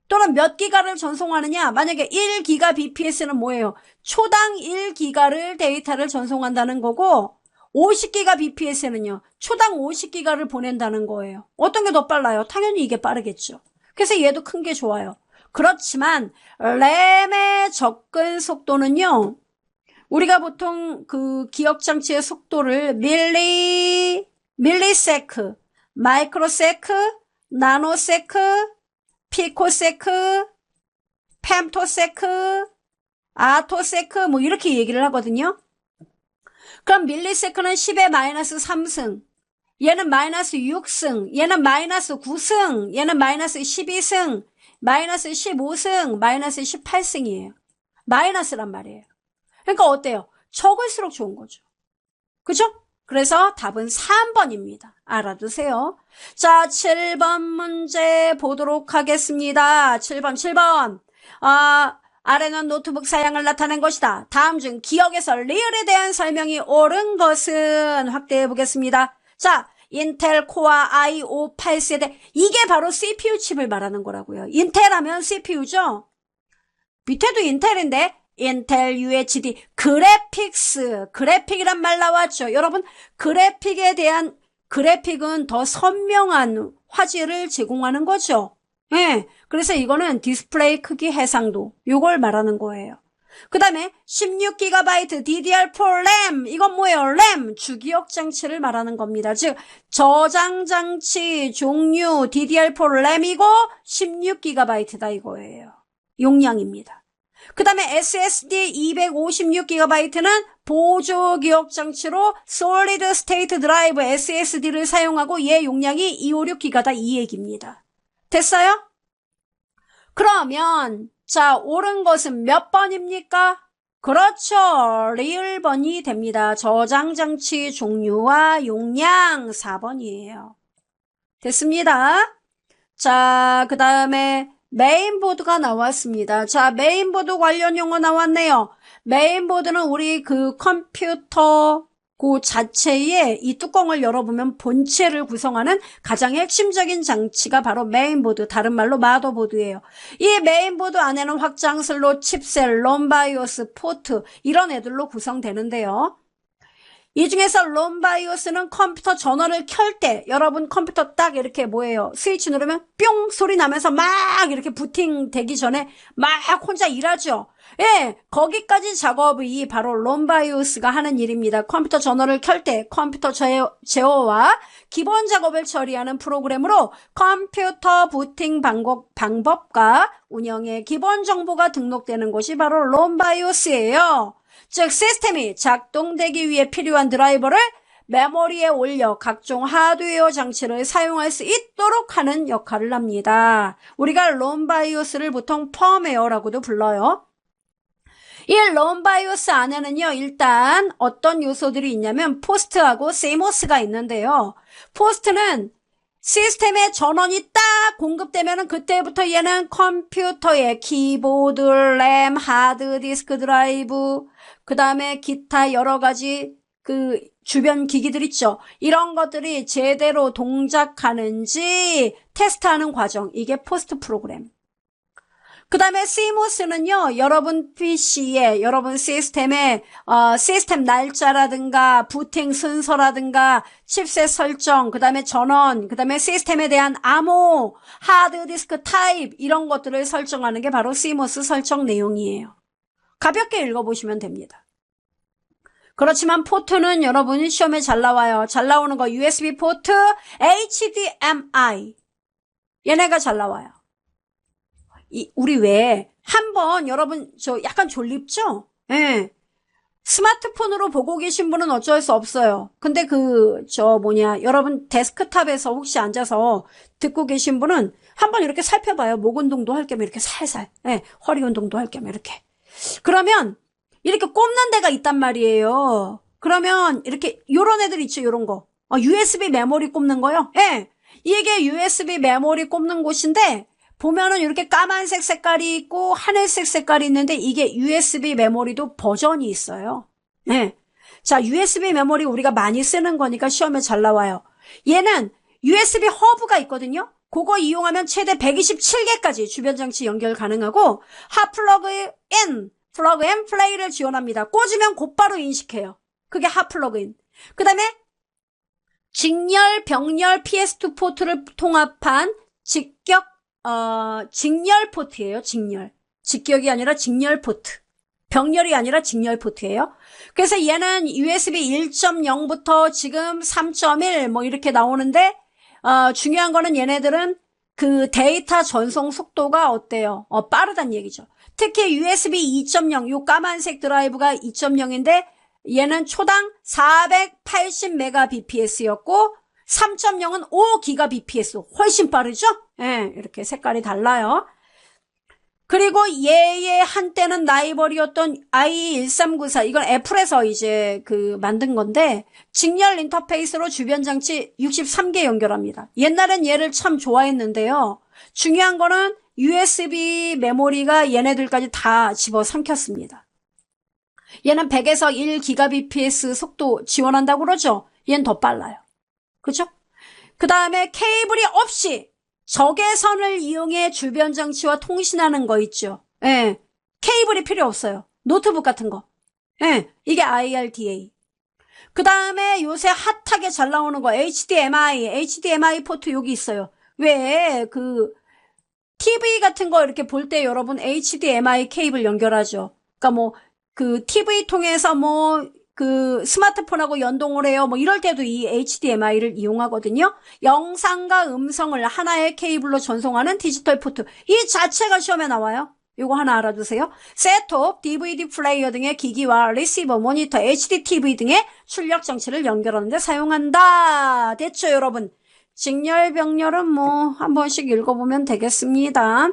또는 몇 기가를 전송하느냐? 만약에 1기가 bps는 뭐예요? 초당 1기가를 데이터를 전송한다는 거고 50기가 bps는요. 초당 50기가를 보낸다는 거예요. 어떤 게 더 빨라요? 당연히 이게 빠르겠죠. 그래서 얘도 큰 게 좋아요. 그렇지만 램의 접근 속도는요. 우리가 보통 그 기억장치의 속도를 밀리세크, 마이크로세크, 나노세크, 피코세크, 펜토세크, 아토세크 뭐 이렇게 얘기를 하거든요. 그럼 밀리세크는 10의 마이너스 3승, 얘는 마이너스 6승, 얘는 마이너스 9승, 얘는 마이너스 12승, 마이너스 15승, 마이너스 18승이에요. 마이너스란 말이에요. 그러니까 어때요? 적을수록 좋은 거죠. 그죠? 그래서 답은 3번입니다. 알아두세요. 자, 7번 문제 보도록 하겠습니다. 7번. 아래는 노트북 사양을 나타낸 것이다. 다음 중 기억에서 리얼에 대한 설명이 옳은 것은 확대해 보겠습니다. 자, 인텔 코어 i5 8세대. 이게 바로 CPU 칩을 말하는 거라고요. 인텔 하면 CPU죠? 밑에도 인텔인데 인텔 UHD 그래픽이란 말 나왔죠. 여러분 그래픽은 더 선명한 화질을 제공하는 거죠. 그래서 이거는 디스플레이 크기 해상도 요걸 말하는 거예요. 그 다음에 16GB DDR4 램 이건 뭐예요? 램 주기억 장치를 말하는 겁니다. 즉 저장 장치 종류 DDR4 램이고 16GB다 이거예요. 용량입니다. 그 다음에 SSD 256GB는 보조 기억 장치로 Solid State Drive SSD를 사용하고 얘 용량이 256GB다 이 얘기입니다. 됐어요? 그러면 자, 옳은 것은 몇 번입니까? 그렇죠. 리을 번이 됩니다. 저장 장치 종류와 용량 4번이에요. 됐습니다. 자, 그 다음에 메인보드가 나왔습니다. 자, 메인보드 관련 용어 나왔네요. 메인보드는 우리 그 컴퓨터 그 자체에 이 뚜껑을 열어보면 본체를 구성하는 가장 핵심적인 장치가 바로 메인보드, 다른 말로 마더보드예요. 이 메인보드 안에는 확장 슬롯, 칩셋, 롬바이오스, 포트 이런 애들로 구성되는데요. 이 중에서 롬바이오스는 컴퓨터 전원을 켤 때 여러분 컴퓨터 딱 이렇게 뭐예요? 스위치 누르면 뿅 소리 나면서 막 이렇게 부팅 되기 전에 막 혼자 일하죠. 예, 거기까지 작업이 바로 롬바이오스가 하는 일입니다. 컴퓨터 전원을 켤 때 컴퓨터 제어와 기본 작업을 처리하는 프로그램으로 컴퓨터 부팅 방법과 운영의 기본 정보가 등록되는 곳이 바로 롬바이오스예요. 즉 시스템이 작동되기 위해 필요한 드라이버를 메모리에 올려 각종 하드웨어 장치를 사용할 수 있도록 하는 역할을 합니다. 우리가 롬바이오스를 보통 펌웨어라고도 불러요. 이 롬바이오스 안에는요, 일단 어떤 요소들이 있냐면 포스트하고 세모스가 있는데요. 포스트는 시스템에 전원이 딱 공급되면은 그때부터 얘는 컴퓨터의 키보드, 램, 하드디스크 드라이브, 그 다음에 기타 여러 가지 그 주변 기기들 있죠. 이런 것들이 제대로 동작하는지 테스트하는 과정. 이게 포스트 프로그램. 그 다음에 CMOS는요, 여러분 PC에, 여러분 시스템에, 시스템 날짜라든가, 부팅 순서라든가, 칩셋 설정, 그 다음에 전원, 그 다음에 시스템에 대한 암호, 하드디스크 타입, 이런 것들을 설정하는 게 바로 CMOS 설정 내용이에요. 가볍게 읽어보시면 됩니다. 그렇지만 포트는 여러분 시험에 잘 나와요. 잘 나오는 거 USB 포트, HDMI. 얘네가 잘 나와요. 우리 왜 한번 여러분 저 약간 졸립죠? 예. 스마트폰으로 보고 계신 분은 어쩔 수 없어요. 근데 여러분 데스크탑에서 혹시 앉아서 듣고 계신 분은 한번 이렇게 살펴봐요. 목 운동도 할 겸 이렇게 살살. 예. 허리 운동도 할 겸 이렇게. 그러면 이렇게 꼽는 데가 있단 말이에요. 그러면 이렇게 요런 애들 있죠. 요런 거. USB 메모리 꼽는 거요. 예. 이게 USB 메모리 꼽는 곳인데 보면은 이렇게 까만색 색깔이 있고 하늘색 색깔이 있는데 이게 USB 메모리도 버전이 있어요. 네. 자, USB 메모리 우리가 많이 쓰는 거니까 시험에 잘 나와요. 얘는 USB 허브가 있거든요. 그거 이용하면 최대 127개까지 주변 장치 연결 가능하고 핫 플러그 인, 플러그 앤 플레이를 지원합니다. 꽂으면 곧바로 인식해요. 그게 핫 플러그 인. 그 다음에 직렬, 병렬, PS2 포트를 통합한 직렬 포트예요. 직렬. 직격이 아니라 직렬 포트. 병렬이 아니라 직렬 포트예요. 그래서 얘는 USB 1.0부터 지금 3.1 뭐 이렇게 나오는데 중요한 거는 얘네들은 그 데이터 전송 속도가 어때요? 빠르단 얘기죠. 특히 USB 2.0 요 까만색 드라이브가 2.0인데 얘는 초당 480Mbps였고 3.0은 5GBps, 훨씬 빠르죠? 예, 이렇게 색깔이 달라요. 그리고 얘의 한때는 라이벌이었던 i1394, 이건 애플에서 이제 만든 건데, 직렬 인터페이스로 주변 장치 63개 연결합니다. 옛날엔 얘를 참 좋아했는데요. 중요한 거는 USB 메모리가 얘네들까지 다 집어삼켰습니다. 얘는 100에서 1GBps 속도 지원한다고 그러죠? 얘는 더 빨라요. 그죠? 그 다음에 케이블이 없이 적외선을 이용해 주변 장치와 통신하는 거 있죠. 예. 케이블이 필요 없어요. 노트북 같은 거. 예. 이게 IRDA. 그 다음에 요새 핫하게 잘 나오는 거 HDMI 포트 여기 있어요. 왜 TV 같은 거 이렇게 볼 때 여러분 HDMI 케이블 연결하죠. 그러니까 TV 통해서 스마트폰하고 연동을 해요. 이럴 때도 이 HDMI를 이용하거든요. 영상과 음성을 하나의 케이블로 전송하는 디지털 포트. 이 자체가 시험에 나와요. 이거 하나 알아두세요. 셋톱, DVD 플레이어 등의 기기와 리시버, 모니터, HDTV 등의 출력 장치를 연결하는 데 사용한다. 됐죠, 여러분? 직렬병렬은 뭐 한 번씩 읽어보면 되겠습니다.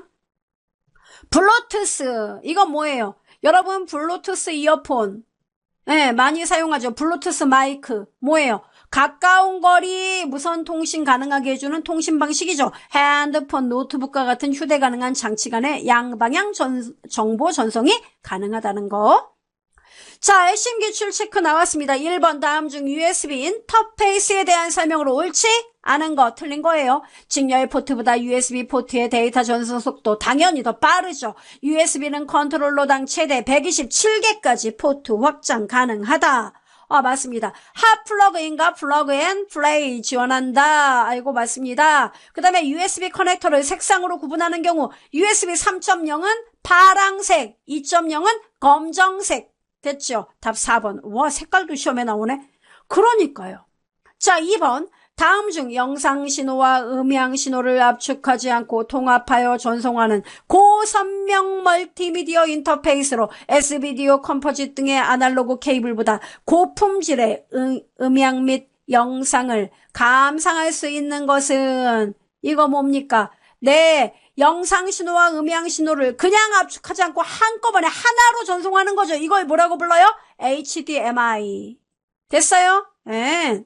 블루투스, 이건 뭐예요? 여러분 블루투스 이어폰, 네, 많이 사용하죠. 블루투스 마이크, 뭐예요? 가까운 거리 무선 통신 가능하게 해주는 통신 방식이죠. 핸드폰, 노트북과 같은 휴대 가능한 장치 간의 양방향 정보 전송이 가능하다는 거. 자, 핵심 기출 체크 나왔습니다. 1번 다음 중 USB 인터페이스에 대한 설명으로 옳지 않은 거 틀린 거예요. 직렬 포트보다 USB 포트의 데이터 전송 속도 당연히 더 빠르죠. USB는 컨트롤러당 최대 127개까지 포트 확장 가능하다. 맞습니다. 핫 플러그인과 플러그 앤 플레이 지원한다. 아이고, 맞습니다. 그 다음에 USB 커넥터를 색상으로 구분하는 경우 USB 3.0은 파랑색, 2.0은 검정색. 됐죠? 답 4번. 와, 색깔도 시험에 나오네. 그러니까요. 자, 2번. 다음 중 영상 신호와 음향 신호를 압축하지 않고 통합하여 전송하는 고선명 멀티미디어 인터페이스로 S비디오 컴포짓 등의 아날로그 케이블보다 고품질의 음향 및 영상을 감상할 수 있는 것은 이거 뭡니까? 네, 영상 신호와 음향 신호를 그냥 압축하지 않고 한꺼번에 하나로 전송하는 거죠. 이걸 뭐라고 불러요? HDMI. 됐어요? 네.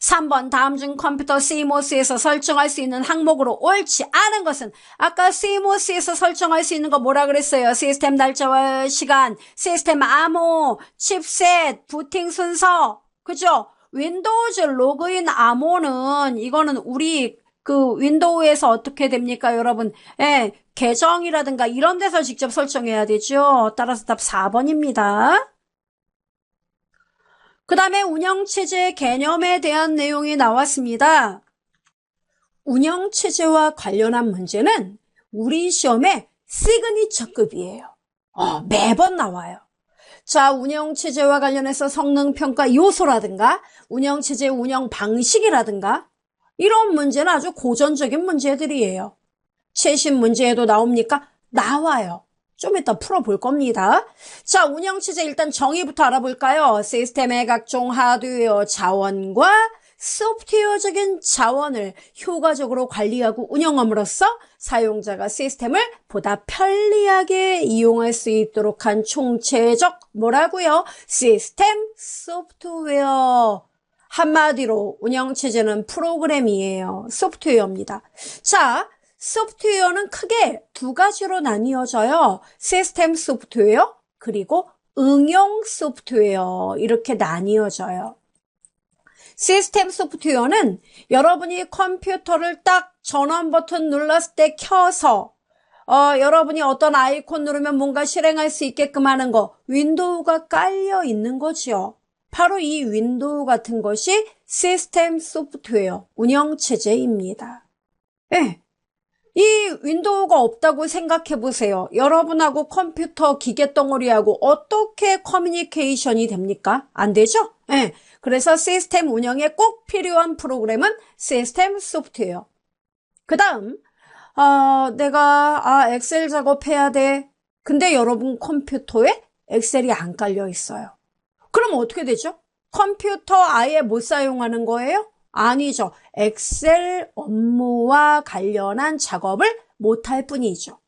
3번 다음 중 컴퓨터 CMOS에서 설정할 수 있는 항목으로 옳지 않은 것은 아까 CMOS에서 설정할 수 있는 거 뭐라 그랬어요? 시스템 날짜와 시간, 시스템 암호, 칩셋, 부팅 순서. 그죠? 윈도우즈 로그인 암호는 이거는 우리 그 윈도우에서 어떻게 됩니까, 여러분? 예, 계정이라든가 이런 데서 직접 설정해야 되죠. 따라서 답 4번입니다. 그 다음에 운영체제 개념에 대한 내용이 나왔습니다. 운영체제와 관련한 문제는 우리 시험에 시그니처급이에요. 매번 나와요. 자, 운영체제와 관련해서 성능평가 요소라든가 운영체제 운영 방식이라든가 이런 문제는 아주 고전적인 문제들이에요. 최신 문제에도 나옵니까? 나와요. 좀 이따 풀어볼 겁니다. 자, 운영체제 일단 정의부터 알아볼까요? 시스템의 각종 하드웨어 자원과 소프트웨어적인 자원을 효과적으로 관리하고 운영함으로써 사용자가 시스템을 보다 편리하게 이용할 수 있도록 한 총체적 뭐라고요? 시스템 소프트웨어. 한마디로 운영체제는 프로그램이에요. 소프트웨어입니다. 자, 소프트웨어는 크게 두 가지로 나뉘어져요. 시스템 소프트웨어 그리고 응용 소프트웨어 이렇게 나뉘어져요. 시스템 소프트웨어는 여러분이 컴퓨터를 딱 전원 버튼 눌렀을 때 켜서 여러분이 어떤 아이콘 누르면 뭔가 실행할 수 있게끔 하는 거 윈도우가 깔려 있는 거죠. 바로 이 윈도우 같은 것이 시스템 소프트웨어 운영체제입니다. 네. 이 윈도우가 없다고 생각해 보세요. 여러분하고 컴퓨터 기계 덩어리하고 어떻게 커뮤니케이션이 됩니까? 안 되죠? 네. 그래서 시스템 운영에 꼭 필요한 프로그램은 시스템 소프트웨어. 그 다음 내가 엑셀 작업해야 돼. 근데 여러분 컴퓨터에 엑셀이 안 깔려 있어요. 그럼 어떻게 되죠? 컴퓨터 아예 못 사용하는 거예요? 아니죠. 엑셀 업무와 관련한 작업을 못할 뿐이죠.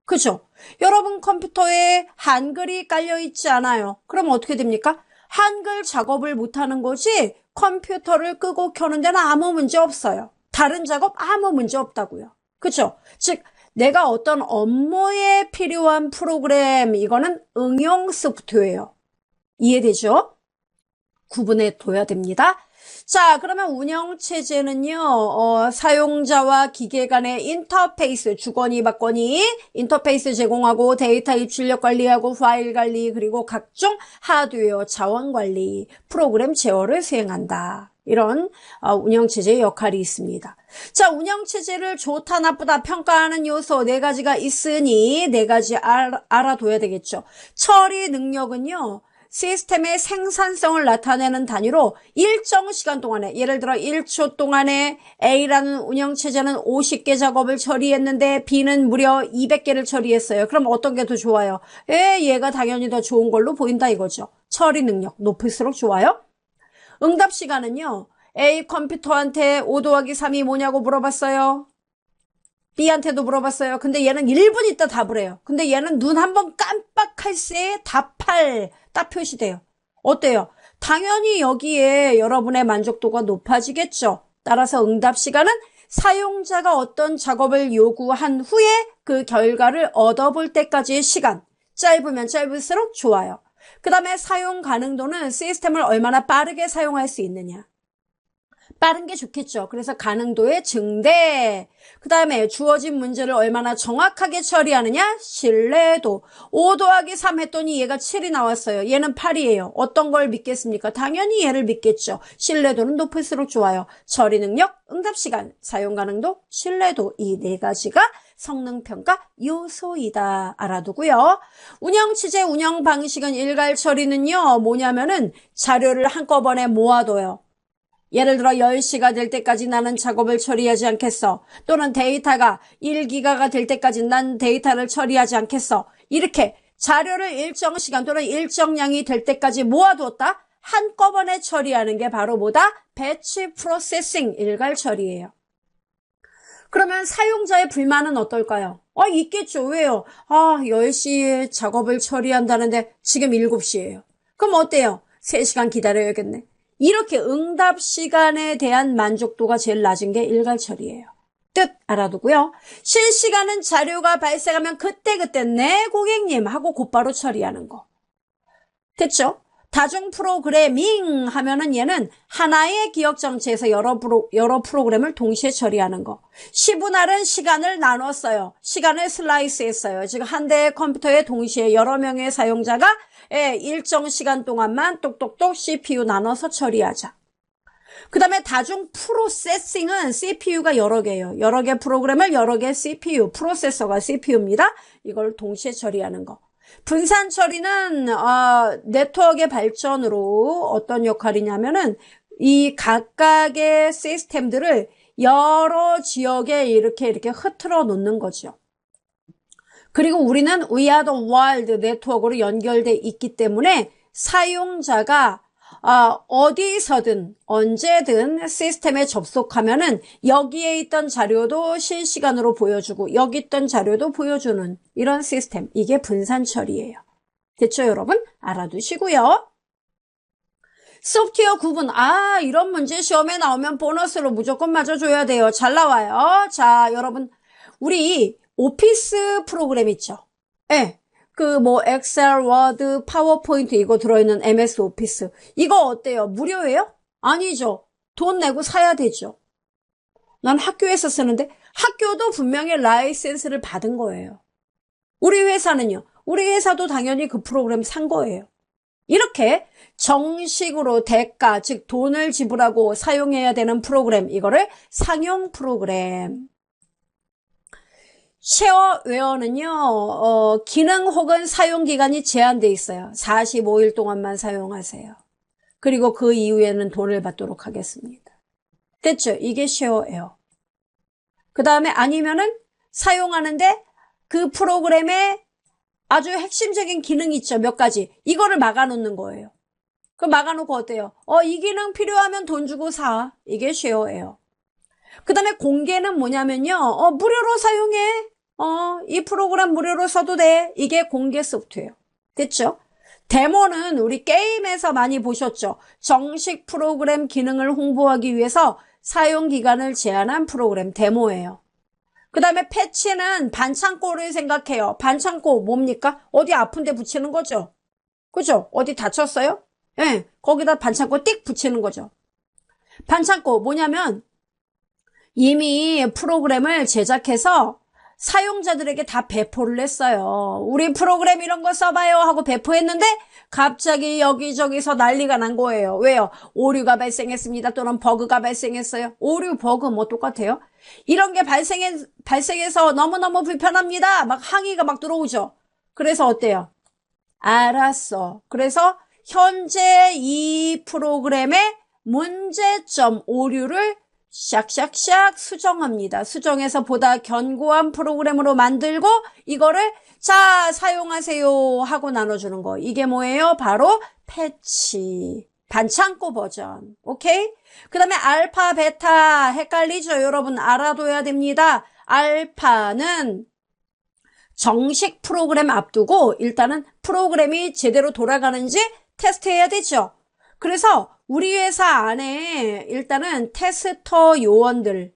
그죠? 여러분 컴퓨터에 한글이 깔려있지 않아요. 그럼 어떻게 됩니까? 한글 작업을 못하는 거지 컴퓨터를 끄고 켜는 데는 아무 문제 없어요. 다른 작업 아무 문제 없다고요. 그죠? 즉 내가 어떤 업무에 필요한 프로그램 이거는 응용 소프트웨어. 이해되죠? 구분해 둬야 됩니다. 자, 그러면 운영체제는요, 사용자와 기계 간의 인터페이스, 주거니 받거니, 인터페이스 제공하고 데이터 입출력 관리하고 파일 관리, 그리고 각종 하드웨어 자원 관리, 프로그램 제어를 수행한다. 이런 운영체제의 역할이 있습니다. 자, 운영체제를 좋다 나쁘다 평가하는 요소 4가지가 있으니 4가지 알아둬야 되겠죠. 처리 능력은요, 시스템의 생산성을 나타내는 단위로 일정 시간 동안에, 예를 들어 1초 동안에 A라는 운영체제는 50개 작업을 처리했는데 B는 무려 200개를 처리했어요. 그럼 어떤 게 더 좋아요? 얘가 당연히 더 좋은 걸로 보인다 이거죠. 처리 능력 높을수록 좋아요. 응답 시간은요. A 컴퓨터한테 5 더하기 3이 뭐냐고 물어봤어요. B한테도 물어봤어요. 근데 얘는 1분 있다 답을 해요. 근데 얘는 눈 한번 깜빡할 새에 답할 딱 표시돼요. 어때요? 당연히 여기에 여러분의 만족도가 높아지겠죠. 따라서 응답 시간은 사용자가 어떤 작업을 요구한 후에 그 결과를 얻어볼 때까지의 시간. 짧으면 짧을수록 좋아요. 그 다음에 사용 가능도는 시스템을 얼마나 빠르게 사용할 수 있느냐. 빠른 게 좋겠죠. 그래서 가능도의 증대. 그 다음에 주어진 문제를 얼마나 정확하게 처리하느냐. 신뢰도. 5 더하기 3 했더니 얘가 7이 나왔어요. 얘는 8이에요. 어떤 걸 믿겠습니까? 당연히 얘를 믿겠죠. 신뢰도는 높을수록 좋아요. 처리 능력, 응답 시간, 사용 가능도, 신뢰도. 이 네 가지가 성능평가 요소이다. 알아두고요. 운영체제 운영 방식은 일괄 처리는요. 뭐냐면은 자료를 한꺼번에 모아둬요. 예를 들어 10시가 될 때까지 나는 작업을 처리하지 않겠어. 또는 데이터가 1기가가 될 때까지 난 데이터를 처리하지 않겠어. 이렇게 자료를 일정 시간 또는 일정량이 될 때까지 모아두었다. 한꺼번에 처리하는 게 바로 뭐다? 배치 프로세싱 일괄 처리예요. 그러면 사용자의 불만은 어떨까요? 있겠죠. 왜요? 10시에 작업을 처리한다는데 지금 7시예요. 그럼 어때요? 3시간 기다려야겠네. 이렇게 응답 시간에 대한 만족도가 제일 낮은 게 일괄 처리예요. 뜻 알아두고요. 실시간은 자료가 발생하면 그때그때 네 고객님 하고 곧바로 처리하는 거. 됐죠? 다중 프로그래밍 하면은 얘는 하나의 기억 장치에서 여러 프로그램을 동시에 처리하는 거. 시분할은 시간을 나눴어요. 시간을 슬라이스했어요. 즉 한 대의 컴퓨터에 동시에 여러 명의 사용자가 일정 시간 동안만 똑똑똑 CPU 나눠서 처리하자. 그 다음에 다중 프로세싱은 CPU가 여러 개예요. 여러 개 프로그램을 여러 개 CPU, 프로세서가 CPU입니다. 이걸 동시에 처리하는 거. 분산 처리는 네트워크의 발전으로 어떤 역할이냐면은 이 각각의 시스템들을 여러 지역에 이렇게 흐트러 놓는 거죠. 그리고 우리는 We are the world 네트워크로 연결돼 있기 때문에 사용자가 어디서든 언제든 시스템에 접속하면은 여기에 있던 자료도 실시간으로 보여주고 여기 있던 자료도 보여주는 이런 시스템. 이게 분산 처리예요. 됐죠, 여러분? 알아두시고요. 소프트웨어 구분. 이런 문제 시험에 나오면 보너스로 무조건 맞아줘야 돼요. 잘 나와요. 자, 여러분. 우리 오피스 프로그램 있죠? 네. 엑셀, 워드, 파워포인트 이거 들어있는 MS 오피스. 이거 어때요? 무료예요? 아니죠. 돈 내고 사야 되죠. 난 학교에서 쓰는데 학교도 분명히 라이센스를 받은 거예요. 우리 회사는요. 우리 회사도 당연히 그 프로그램 산 거예요. 이렇게 정식으로 대가, 즉 돈을 지불하고 사용해야 되는 프로그램, 이거를 상용 프로그램. 쉐어웨어는요, 기능 혹은 사용 기간이 제한돼 있어요. 45일 동안만 사용하세요. 그리고 그 이후에는 돈을 받도록 하겠습니다. 됐죠? 이게 쉐어웨어. 그 다음에 아니면은 사용하는데 그 프로그램에 아주 핵심적인 기능이 있죠. 몇 가지. 이거를 막아놓는 거예요. 그 막아놓고 어때요? 이 기능 필요하면 돈 주고 사. 이게 쉐어웨어. 그 다음에 공개는 뭐냐면요. 무료로 사용해. 이 프로그램 무료로 써도 돼. 이게 공개 소프트웨어. 됐죠? 데모는 우리 게임에서 많이 보셨죠? 정식 프로그램 기능을 홍보하기 위해서 사용 기간을 제한한 프로그램 데모예요. 그 다음에 패치는 반창고를 생각해요. 반창고 뭡니까? 어디 아픈데 붙이는 거죠? 그죠? 어디 다쳤어요? 네, 거기다 반창고 띡 붙이는 거죠. 반창고 뭐냐면 이미 프로그램을 제작해서 사용자들에게 다 배포를 했어요. 우리 프로그램 이런 거 써봐요 하고 배포했는데 갑자기 여기저기서 난리가 난 거예요. 왜요? 오류가 발생했습니다. 또는 버그가 발생했어요. 오류, 버그 뭐 똑같아요? 이런 게 발생해서 너무너무 불편합니다. 막 항의가 막 들어오죠. 그래서 어때요? 알았어. 그래서 현재 이 프로그램의 문제점 오류를 샥샥샥 수정합니다. 수정해서 보다 견고한 프로그램으로 만들고 이거를 자 사용하세요 하고 나눠주는 거. 이게 뭐예요? 바로 패치. 반창고 버전. 오케이? 그 다음에 알파, 베타 헷갈리죠? 여러분 알아둬야 됩니다. 알파는 정식 프로그램 앞두고 일단은 프로그램이 제대로 돌아가는지 테스트해야 되죠. 그래서 우리 회사 안에 일단은 테스터 요원들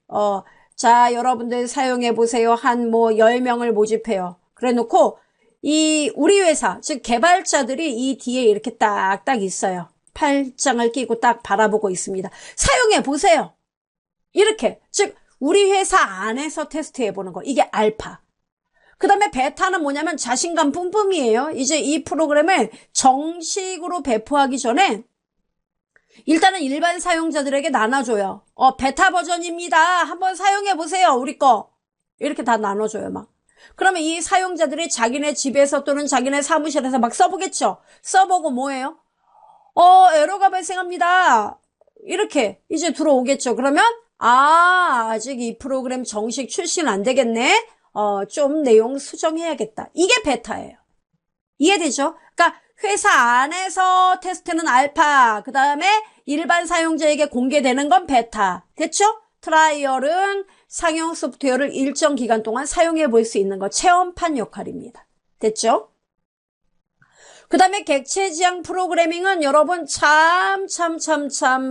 자 여러분들 사용해 보세요. 한 10명을 모집해요. 그래 놓고 이 우리 회사 즉 개발자들이 이 뒤에 이렇게 딱딱 있어요. 팔짱을 끼고 딱 바라보고 있습니다. 사용해 보세요. 이렇게 즉 우리 회사 안에서 테스트해 보는 거. 이게 알파. 그 다음에 베타는 뭐냐면 자신감 뿜뿜이에요. 이제 이 프로그램을 정식으로 배포하기 전에 일단은 일반 사용자들에게 나눠줘요. 베타 버전입니다. 한번 사용해보세요. 우리 거. 이렇게 다 나눠줘요, 막. 그러면 이 사용자들이 자기네 집에서 또는 자기네 사무실에서 막 써보겠죠. 써보고 뭐예요? 에러가 발생합니다. 이렇게 이제 들어오겠죠. 그러면 아직 이 프로그램 정식 출시는 안 되겠네. 좀 내용 수정해야겠다. 이게 베타예요. 이해되죠? 그러니까 회사 안에서 테스트는 알파, 그 다음에 일반 사용자에게 공개되는 건 베타. 됐죠? 트라이얼은 상용 소프트웨어를 일정 기간 동안 사용해 볼 수 있는 거, 체험판 역할입니다. 됐죠? 그 다음에 객체 지향 프로그래밍은 여러분 참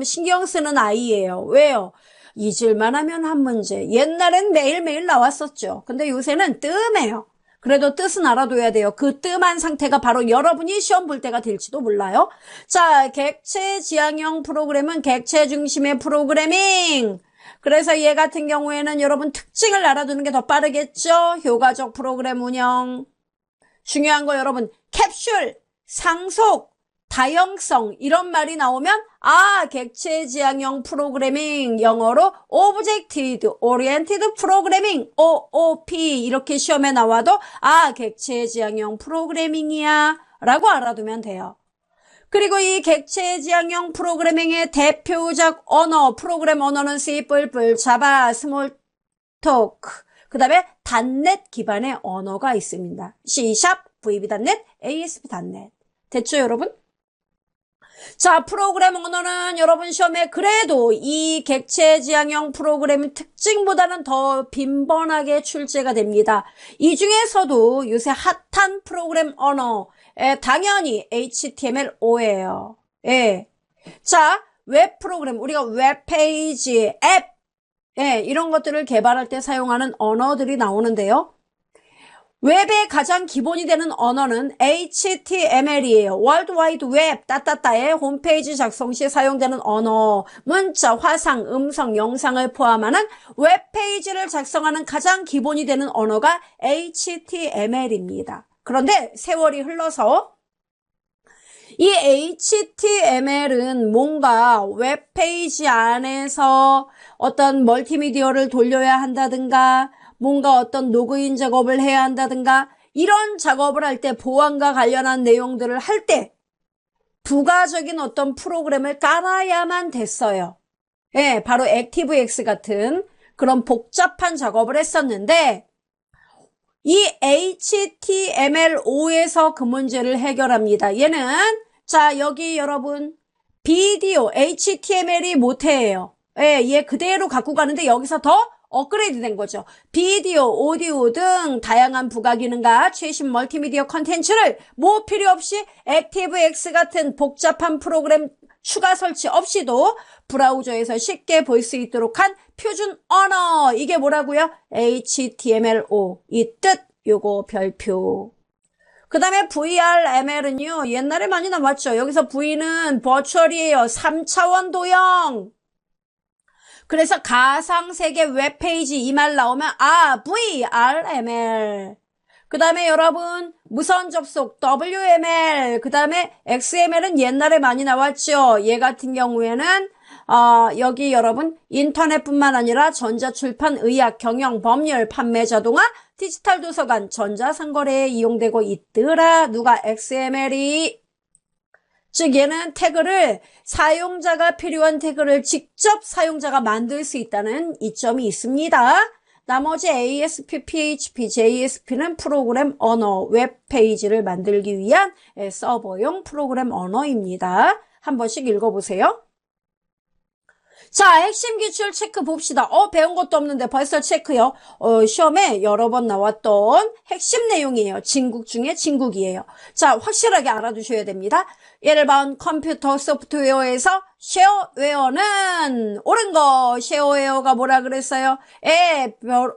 신경 쓰는 아이예요. 왜요? 잊을만 하면 한 문제. 옛날엔 매일매일 나왔었죠. 근데 요새는 뜸해요. 그래도 뜻은 알아둬야 돼요. 그 뜸한 상태가 바로 여러분이 시험 볼 때가 될지도 몰라요. 자, 객체 지향형 프로그램은 객체 중심의 프로그래밍. 그래서 얘 같은 경우에는 여러분 특징을 알아두는 게 더 빠르겠죠. 효과적 프로그램 운영. 중요한 거 여러분 캡슐, 상속, 다형성 이런 말이 나오면 객체 지향형 프로그래밍, 영어로 Object Oriented Programming, OOP 이렇게 시험에 나와도 객체 지향형 프로그래밍이야 라고 알아두면 돼요. 그리고 이 객체 지향형 프로그래밍의 대표적 언어, 프로그램 언어는 C++, 자바, 스몰토크, 그 다음에 .NET 기반의 언어가 있습니다. C#, VB.NET, ASP.NET. 됐죠, 여러분? 자, 프로그램 언어는 여러분 시험에 그래도 이 객체 지향형 프로그램 특징보다는 더 빈번하게 출제가 됩니다. 이 중에서도 요새 핫한 프로그램 언어, 당연히 HTML5예요. 예. 자, 웹 프로그램, 우리가 웹페이지, 앱, 이런 것들을 개발할 때 사용하는 언어들이 나오는데요. 웹의 가장 기본이 되는 언어는 HTML이에요. 월드 와이드 웹, 따따따의 홈페이지 작성 시 사용되는 언어, 문자, 화상, 음성, 영상을 포함하는 웹페이지를 작성하는 가장 기본이 되는 언어가 HTML입니다. 그런데 세월이 흘러서 이 HTML은 뭔가 웹페이지 안에서 어떤 멀티미디어를 돌려야 한다든가 뭔가 어떤 로그인 작업을 해야 한다든가 이런 작업을 할 때 보안과 관련한 내용들을 할 때 부가적인 어떤 프로그램을 깔아야만 됐어요. 예, 바로 액티브엑스 같은 그런 복잡한 작업을 했었는데 이 HTML5에서 그 문제를 해결합니다. 얘는 자 여기 여러분 비디오 HTML이 모태예요. 예, 얘 그대로 갖고 가는데 여기서 더 업그레이드 된 거죠. 비디오, 오디오 등 다양한 부가 기능과 최신 멀티미디어 컨텐츠를 뭐 필요 없이 액티브엑스 같은 복잡한 프로그램 추가 설치 없이도 브라우저에서 쉽게 볼 수 있도록 한 표준 언어. 이게 뭐라고요? HTML5. 이 뜻 요거 별표. 그 다음에 VRML은요. 옛날에 많이 나왔죠. 여기서 V는 버추얼이에요. 3차원 도형. 그래서 가상세계 웹페이지 이 말 나오면 VRML. 그 다음에 여러분 무선 접속 WML. 그 다음에 XML은 옛날에 많이 나왔죠. 얘 같은 경우에는 여기 여러분 인터넷뿐만 아니라 전자출판, 의학, 경영, 법률, 판매, 자동화, 디지털 도서관, 전자상거래에 이용되고 있더라. 누가 XML이. 즉 얘는 태그를 사용자가 필요한 태그를 직접 사용자가 만들 수 있다는 이점이 있습니다. 나머지 ASP, PHP, JSP는 프로그램 언어, 웹페이지를 만들기 위한 서버용 프로그램 언어입니다. 한 번씩 읽어보세요. 자, 핵심 기출 체크 봅시다. 배운 것도 없는데 벌써 체크요. 시험에 여러 번 나왔던 핵심 내용이에요. 진국 중에 진국이에요. 자, 확실하게 알아두셔야 됩니다. 1번 컴퓨터 소프트웨어에서 쉐어웨어는 옳은 거. 쉐어웨어가 뭐라 그랬어요?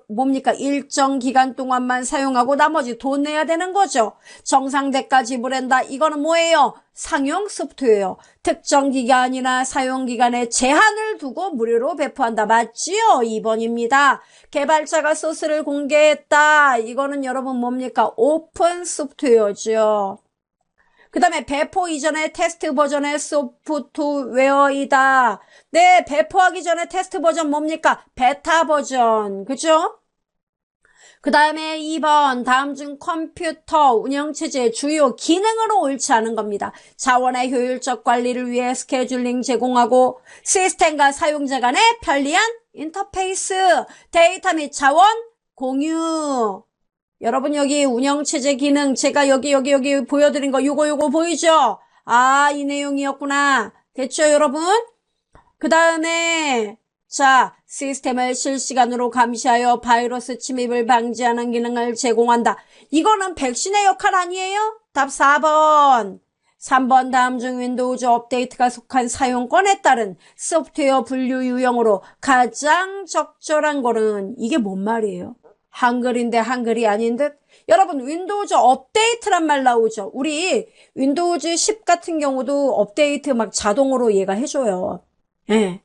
뭡니까? 일정 기간 동안만 사용하고 나머지 돈 내야 되는 거죠. 정상대가 지불한다. 이거는 뭐예요? 상용 소프트웨어. 특정 기간이나 사용 기간에 제한을 두고 무료로 배포한다. 맞지요? 2번입니다. 개발자가 소스를 공개했다. 이거는 여러분 뭡니까? 오픈 소프트웨어죠. 그 다음에 배포 이전에 테스트 버전의 소프트웨어이다. 네, 배포하기 전에 테스트 버전 뭡니까? 베타 버전. 그죠? 그 다음에 2번 다음 중 컴퓨터 운영체제의 주요 기능으로 옳지 않은 겁니다. 자원의 효율적 관리를 위해 스케줄링 제공하고 시스템과 사용자 간의 편리한 인터페이스, 데이터 및 자원 공유. 여러분 여기 운영체제 기능 제가 여기 보여드린 거 요거 보이죠? 이 내용이었구나. 됐죠 여러분? 그 다음에 자, 시스템을 실시간으로 감시하여 바이러스 침입을 방지하는 기능을 제공한다. 이거는 백신의 역할 아니에요? 답 4번. 3번 다음 중 윈도우즈 업데이트가 속한 사용권에 따른 소프트웨어 분류 유형으로 가장 적절한 거는 이게 뭔 말이에요? 한글인데 한글이 아닌 듯? 여러분 윈도우즈 업데이트란 말 나오죠? 우리 윈도우즈 10 같은 경우도 업데이트 막 자동으로 얘가 해줘요. 예.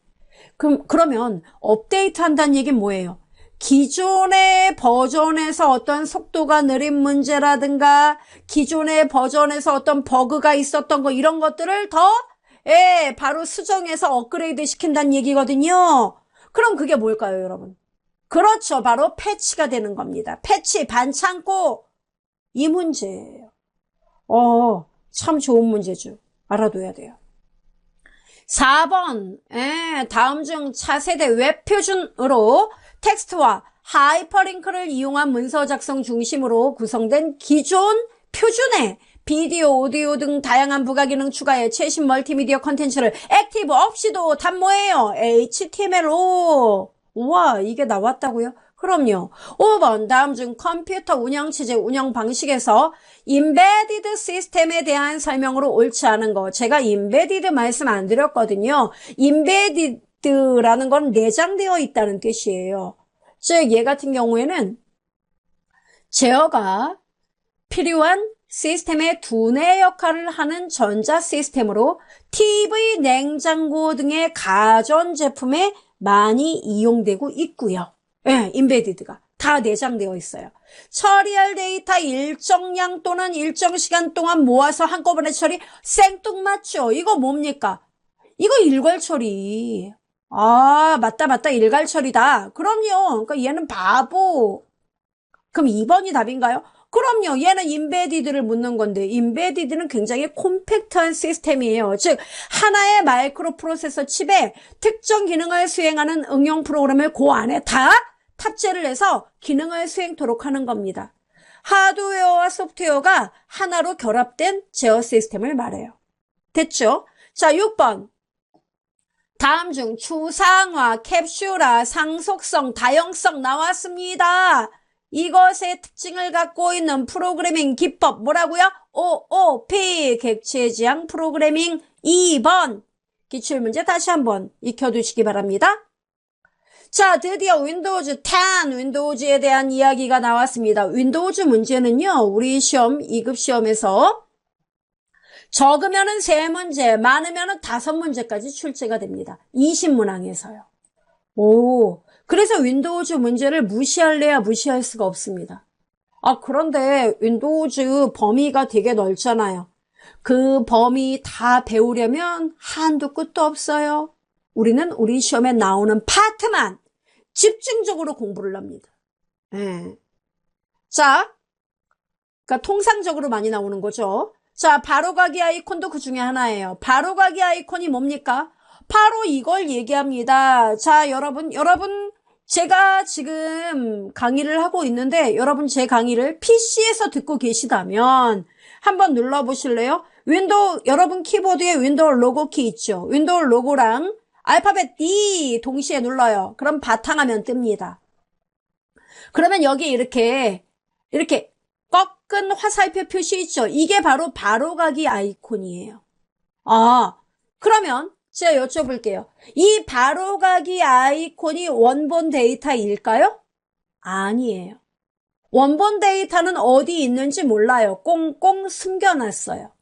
그러면 업데이트 한다는 얘기는 뭐예요? 기존의 버전에서 어떤 속도가 느린 문제라든가 기존의 버전에서 어떤 버그가 있었던 거 이런 것들을 바로 수정해서 업그레이드 시킨다는 얘기거든요. 그럼 그게 뭘까요, 여러분? 그렇죠. 바로 패치가 되는 겁니다. 패치, 반창고. 이 문제예요. 참 좋은 문제죠. 알아둬야 돼요. 4번, 다음 중 차세대 웹 표준으로 텍스트와 하이퍼링크를 이용한 문서 작성 중심으로 구성된 기존 표준에 비디오, 오디오 등 다양한 부가기능 추가해 최신 멀티미디어 컨텐츠를 액티브 없이도 답 뭐예요? HTML로. 우와, 이게 나왔다고요? 그럼요. 5번 다음 중 컴퓨터 운영체제 운영 방식에서 임베디드 시스템에 대한 설명으로 옳지 않은 거. 제가 임베디드 말씀 안 드렸거든요. 임베디드라는 건 내장되어 있다는 뜻이에요. 즉 얘 같은 경우에는 제어가 필요한 시스템의 두뇌 역할을 하는 전자 시스템으로 TV, 냉장고 등의 가전제품에 많이 이용되고 있고요. 임베디드가 다 내장되어 있어요. 처리할 데이터 일정량 또는 일정 시간 동안 모아서 한꺼번에 처리 생뚱맞죠? 이거 뭡니까? 이거 일괄 처리. 맞다 일괄 처리다. 그럼요. 그러니까 얘는 바보. 그럼 2번이 답인가요? 그럼요. 얘는 임베디드를 묻는 건데 임베디드는 굉장히 콤팩트한 시스템이에요. 즉 하나의 마이크로 프로세서 칩에 특정 기능을 수행하는 응용 프로그램을 그 안에 다 탑재를 해서 기능을 수행토록 하는 겁니다. 하드웨어와 소프트웨어가 하나로 결합된 제어 시스템을 말해요. 됐죠? 자, 6번. 다음 중 추상화, 캡슐화, 상속성, 다형성 나왔습니다. 이것의 특징을 갖고 있는 프로그래밍 기법 뭐라고요? OOP, 객체 지향 프로그래밍. 2번. 기출문제 다시 한번 익혀두시기 바랍니다. 자, 드디어 윈도우즈 10, 윈도우즈에 대한 이야기가 나왔습니다. 윈도우즈 문제는요, 우리 시험, 2급 시험에서 적으면은 3문제, 많으면은 5문제까지 출제가 됩니다. 20문항에서요. 그래서 윈도우즈 문제를 무시할래야 무시할 수가 없습니다. 그런데 윈도우즈 범위가 되게 넓잖아요. 그 범위 다 배우려면 한도 끝도 없어요. 우리는 우리 시험에 나오는 파트만 집중적으로 공부를 합니다. 자, 그러니까 통상적으로 많이 나오는 거죠. 자, 바로가기 아이콘도 그 중에 하나예요. 바로가기 아이콘이 뭡니까? 바로 이걸 얘기합니다. 자, 여러분, 제가 지금 강의를 하고 있는데 여러분 제 강의를 PC에서 듣고 계시다면 한번 눌러보실래요? 여러분 키보드에 윈도우 로고 키 있죠? 윈도우 로고랑 알파벳 D 동시에 눌러요. 그럼 바탕화면 뜹니다. 그러면 여기 이렇게 꺾은 화살표 표시 있죠? 이게 바로 바로가기 아이콘이에요. 그러면 제가 여쭤볼게요. 이 바로가기 아이콘이 원본 데이터일까요? 아니에요. 원본 데이터는 어디 있는지 몰라요. 꽁꽁 숨겨놨어요.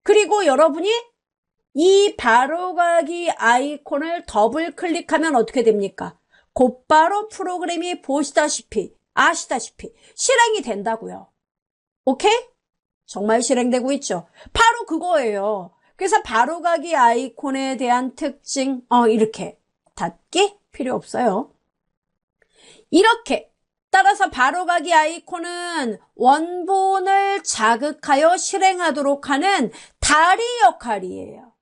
그리고 여러분이 이 바로가기 아이콘을 더블 클릭하면 어떻게 됩니까? 곧바로 프로그램이 아시다시피 실행이 된다고요. 오케이? 정말 실행되고 있죠. 바로 그거예요. 그래서 바로가기 아이콘에 대한 특징, 이렇게 닫기 필요 없어요. 이렇게 따라서 바로가기 아이콘은 원본을 자극하여 실행하도록 하는 다리 역할이에요.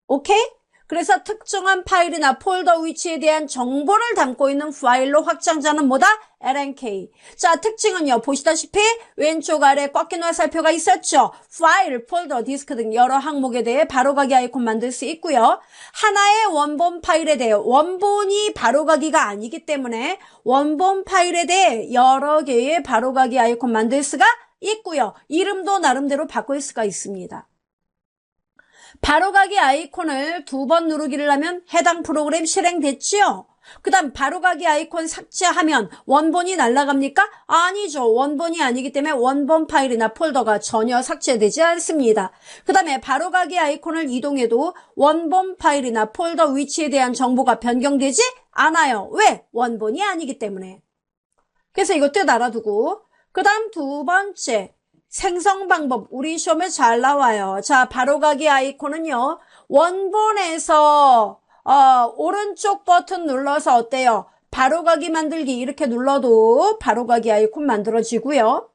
오케이? 그래서 특정한 파일이나 폴더 위치에 대한 정보를 담고 있는 파일로 확장자는 뭐다? LNK. 자, 특징은요. 보시다시피 왼쪽 아래 꽉 낀 화살표가 있었죠. 파일, 폴더, 디스크 등 여러 항목에 대해 바로가기 아이콘 만들 수 있고요. 하나의 원본 파일에 대해 원본이 바로가기가 아니기 때문에 원본 파일에 대해 여러 개의 바로가기 아이콘 만들 수가 있고요. 이름도 나름대로 바꿀 수가 있습니다. 바로가기 아이콘을 2번 누르기를 하면 해당 프로그램 실행됐지요? 그 다음 바로가기 아이콘 삭제하면 원본이 날아갑니까? 아니죠. 원본이 아니기 때문에 원본 파일이나 폴더가 전혀 삭제되지 않습니다. 그 다음에 바로가기 아이콘을 이동해도 원본 파일이나 폴더 위치에 대한 정보가 변경되지 않아요. 왜? 원본이 아니기 때문에. 그래서 이것도 알아두고 그 다음 2번째 생성 방법, 우리 시험에 잘 나와요. 자, 바로가기 아이콘은요, 원본에서 오른쪽 버튼 눌러서 어때요? 바로가기 만들기 이렇게 눌러도 바로가기 아이콘 만들어지고요.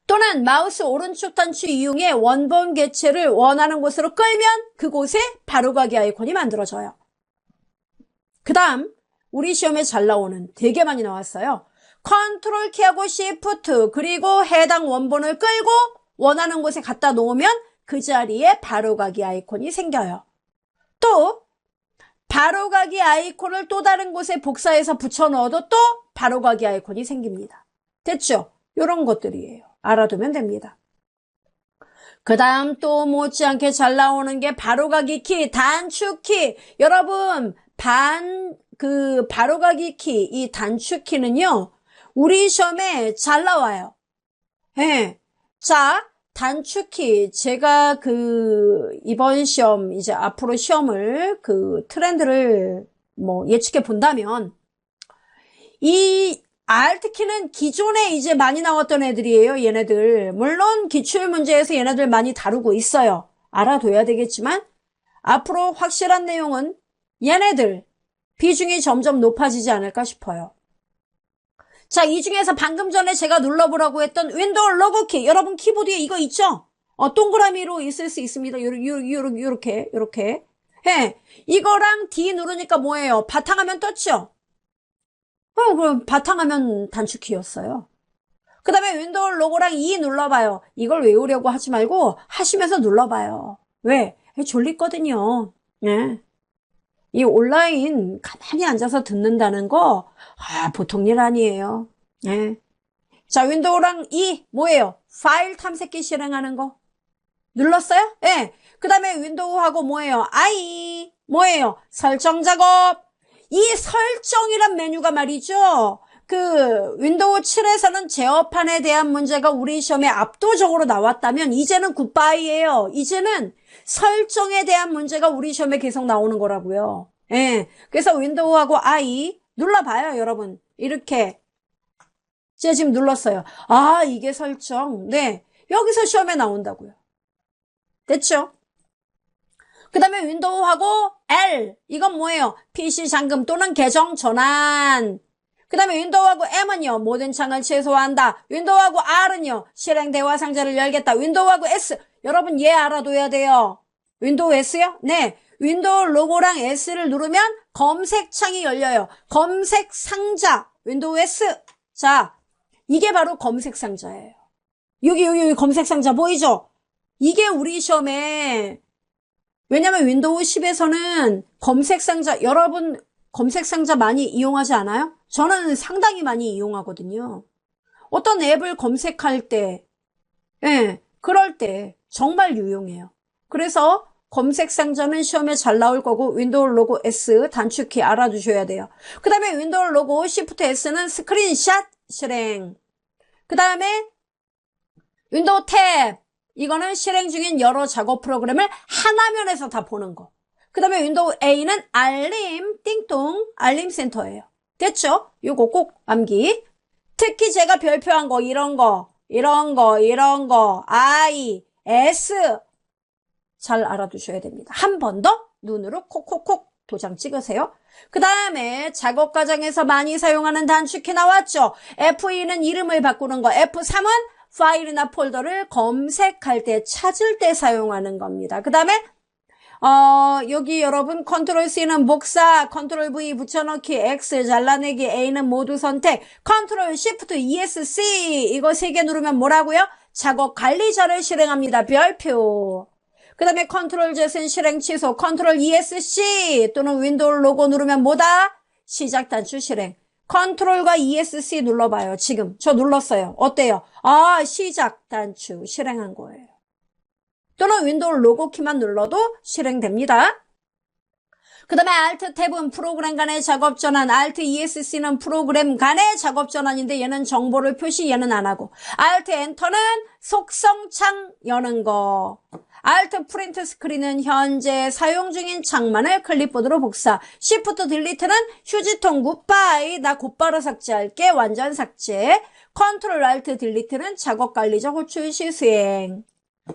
또는 마우스 오른쪽 단추 이용해 원본 개체를 원하는 곳으로 끌면 그곳에 바로가기 아이콘이 만들어져요. 그 다음 우리 시험에 잘 나오는, 되게 많이 나왔어요. 컨트롤 키하고 시프트 그리고 해당 원본을 끌고 원하는 곳에 갖다 놓으면 그 자리에 바로가기 아이콘이 생겨요. 또 바로가기 아이콘을 또 다른 곳에 복사해서 붙여 넣어도 또 바로가기 아이콘이 생깁니다. 됐죠? 이런 것들이에요. 알아두면 됩니다. 그 다음 또 못지않게 잘 나오는 게 바로가기 키, 단축키. 여러분 바로가기 키, 이 단축키는요 우리 시험에 잘 나와요. 예. 자, 단축키. 제가 이번 시험, 이제 앞으로 시험을 트렌드를 예측해 본다면, 이 Alt키는 기존에 이제 많이 나왔던 애들이에요, 얘네들. 물론 기출문제에서 얘네들 많이 다루고 있어요. 알아둬야 되겠지만, 앞으로 확실한 내용은 얘네들 비중이 점점 높아지지 않을까 싶어요. 자, 이 중에서 방금 전에 제가 눌러보라고 했던 윈도우 로고키. 여러분 키보드에 이거 있죠? 동그라미로 있을 수 있습니다. 요렇게. 예. 이거랑 D 누르니까 뭐예요? 바탕화면 떴죠? 그럼 바탕화면 단축키였어요. 그 다음에 윈도우 로고랑 E 눌러봐요. 이걸 외우려고 하지 말고 하시면서 눌러봐요. 왜? 졸리거든요. 예. 이 온라인 가만히 앉아서 듣는다는 거 보통 일 아니에요. 예. 자, 윈도우랑 E 뭐예요? 파일 탐색기 실행하는 거. 눌렀어요? 예. 그 다음에 윈도우하고 뭐예요? I 뭐예요? 설정 작업. 이 설정이란 메뉴가 말이죠. 윈도우 7에서는 제어판에 대한 문제가 우리 시험에 압도적으로 나왔다면 이제는 굿바이예요. 이제는 설정에 대한 문제가 우리 시험에 계속 나오는 거라고요. 예. 그래서 윈도우하고 I 눌러봐요, 여러분. 이렇게. 제가 지금 눌렀어요. 이게 설정. 네. 여기서 시험에 나온다고요. 됐죠? 그 다음에 윈도우하고 L. 이건 뭐예요? PC 잠금 또는 계정 전환. 그 그 다음에 윈도우하고 M은요, 모든 창을 최소화한다. 윈도우하고 R은요, 실행 대화 상자를 열겠다. 윈도우하고 S, 여러분 얘 알아둬야 돼요. 윈도우 S요? 네. 윈도우 로고랑 S를 누르면 검색창이 열려요. 검색 상자, 윈도우 S. 자, 이게 바로 검색 상자예요. 여기 검색 상자 보이죠? 이게 우리 시험에, 왜냐면 윈도우 10에서는 검색 상자, 여러분 검색 상자 많이 이용하지 않아요? 저는 상당히 많이 이용하거든요. 어떤 앱을 검색할 때, 예, 그럴 때 정말 유용해요. 그래서 검색 상자는 시험에 잘 나올 거고 윈도우 로고 S 단축키 알아두셔야 돼요. 그 다음에 윈도우 로고 Shift S는 스크린샷 실행. 그 다음에 윈도우 탭, 이거는 실행 중인 여러 작업 프로그램을 하나면에서 다 보는 거. 그 다음에 윈도우 A는 알림, 띵동, 알림 센터예요. 됐죠? 요거 꼭 암기. 특히 제가 별표한 거, 이런 거, I, S 잘 알아두셔야 됩니다. 한 번 더 눈으로 콕콕콕 도장 찍으세요. 그 다음에 작업 과정에서 많이 사용하는 단축키 나왔죠? F2는 이름을 바꾸는 거, F3은 파일이나 폴더를 검색할 때, 찾을 때 사용하는 겁니다. 그 다음에 여기 여러분 컨트롤 C는 복사, 컨트롤 V 붙여넣기, X 잘라내기, A는 모두 선택, 컨트롤 Shift ESC 이거 3개 누르면 뭐라고요? 작업 관리자를 실행합니다. 별표. 그 다음에 컨트롤 Z는 실행 취소, 컨트롤 ESC 또는 윈도우 로고 누르면 뭐다? 시작 단추 실행. 컨트롤과 ESC 눌러봐요. 지금 저 눌렀어요. 어때요? 아, 시작 단추 실행한 거예요. 또는 윈도우 로고 키만 눌러도 실행됩니다. 그 다음에 Alt 탭은 프로그램 간의 작업 전환, Alt ESC는 프로그램 간의 작업 전환인데 얘는 정보를 표시, 얘는 안 하고, Alt 엔터는 속성창 여는 거, Alt 프린트 스크린은 현재 사용 중인 창만을 클립보드로 복사, Shift 딜리트는 휴지통 굿바이, 나 곧바로 삭제할게, 완전 삭제, 컨트롤 Alt 딜리트는 작업 관리자 호출 시수행.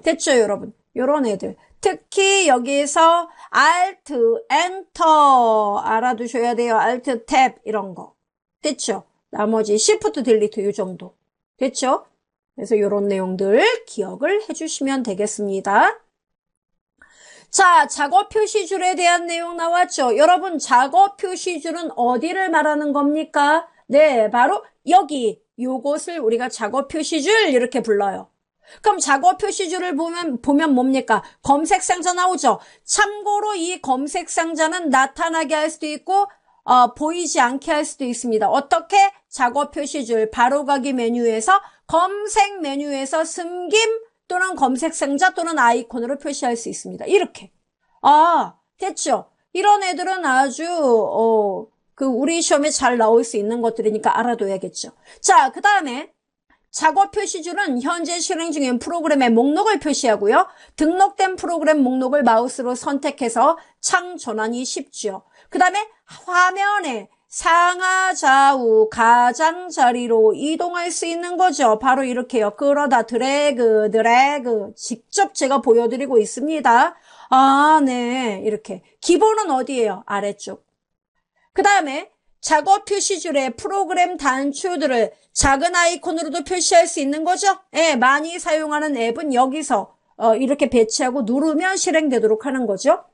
됐죠, 여러분? 요런 애들. 특히 여기서 Alt, Enter 알아두셔야 돼요. Alt, Tab 이런 거. 됐죠? 나머지 Shift, Delete 요 정도. 됐죠? 그래서 요런 내용들 기억을 해주시면 되겠습니다. 자, 작업 표시줄에 대한 내용 나왔죠? 여러분, 작업 표시줄은 어디를 말하는 겁니까? 네, 바로 여기. 요것을 우리가 작업 표시줄 이렇게 불러요. 그럼 작업 표시줄을 보면 뭡니까? 검색 상자 나오죠? 참고로 이 검색 상자는 나타나게 할 수도 있고, 보이지 않게 할 수도 있습니다. 어떻게? 작업 표시줄 바로가기 메뉴에서 검색 메뉴에서 숨김 또는 검색 상자 또는 아이콘으로 표시할 수 있습니다. 이렇게. 아, 됐죠? 이런 애들은 아주, 우리 시험에 잘 나올 수 있는 것들이니까 알아둬야겠죠. 자, 그 다음에 작업 표시줄은 현재 실행 중인 프로그램의 목록을 표시하고요. 등록된 프로그램 목록을 마우스로 선택해서 창 전환이 쉽죠. 그 다음에 화면에 상하 좌우 가장자리로 이동할 수 있는 거죠. 바로 이렇게요. 그러다 드래그 직접 제가 보여드리고 있습니다. 아, 네. 이렇게. 기본은 어디예요? 아래쪽. 그 다음에 작업 표시줄에 프로그램 단추들을 작은 아이콘으로도 표시할 수 있는 거죠? 예, 많이 사용하는 앱은 여기서 이렇게 배치하고 누르면 실행되도록 하는 거죠.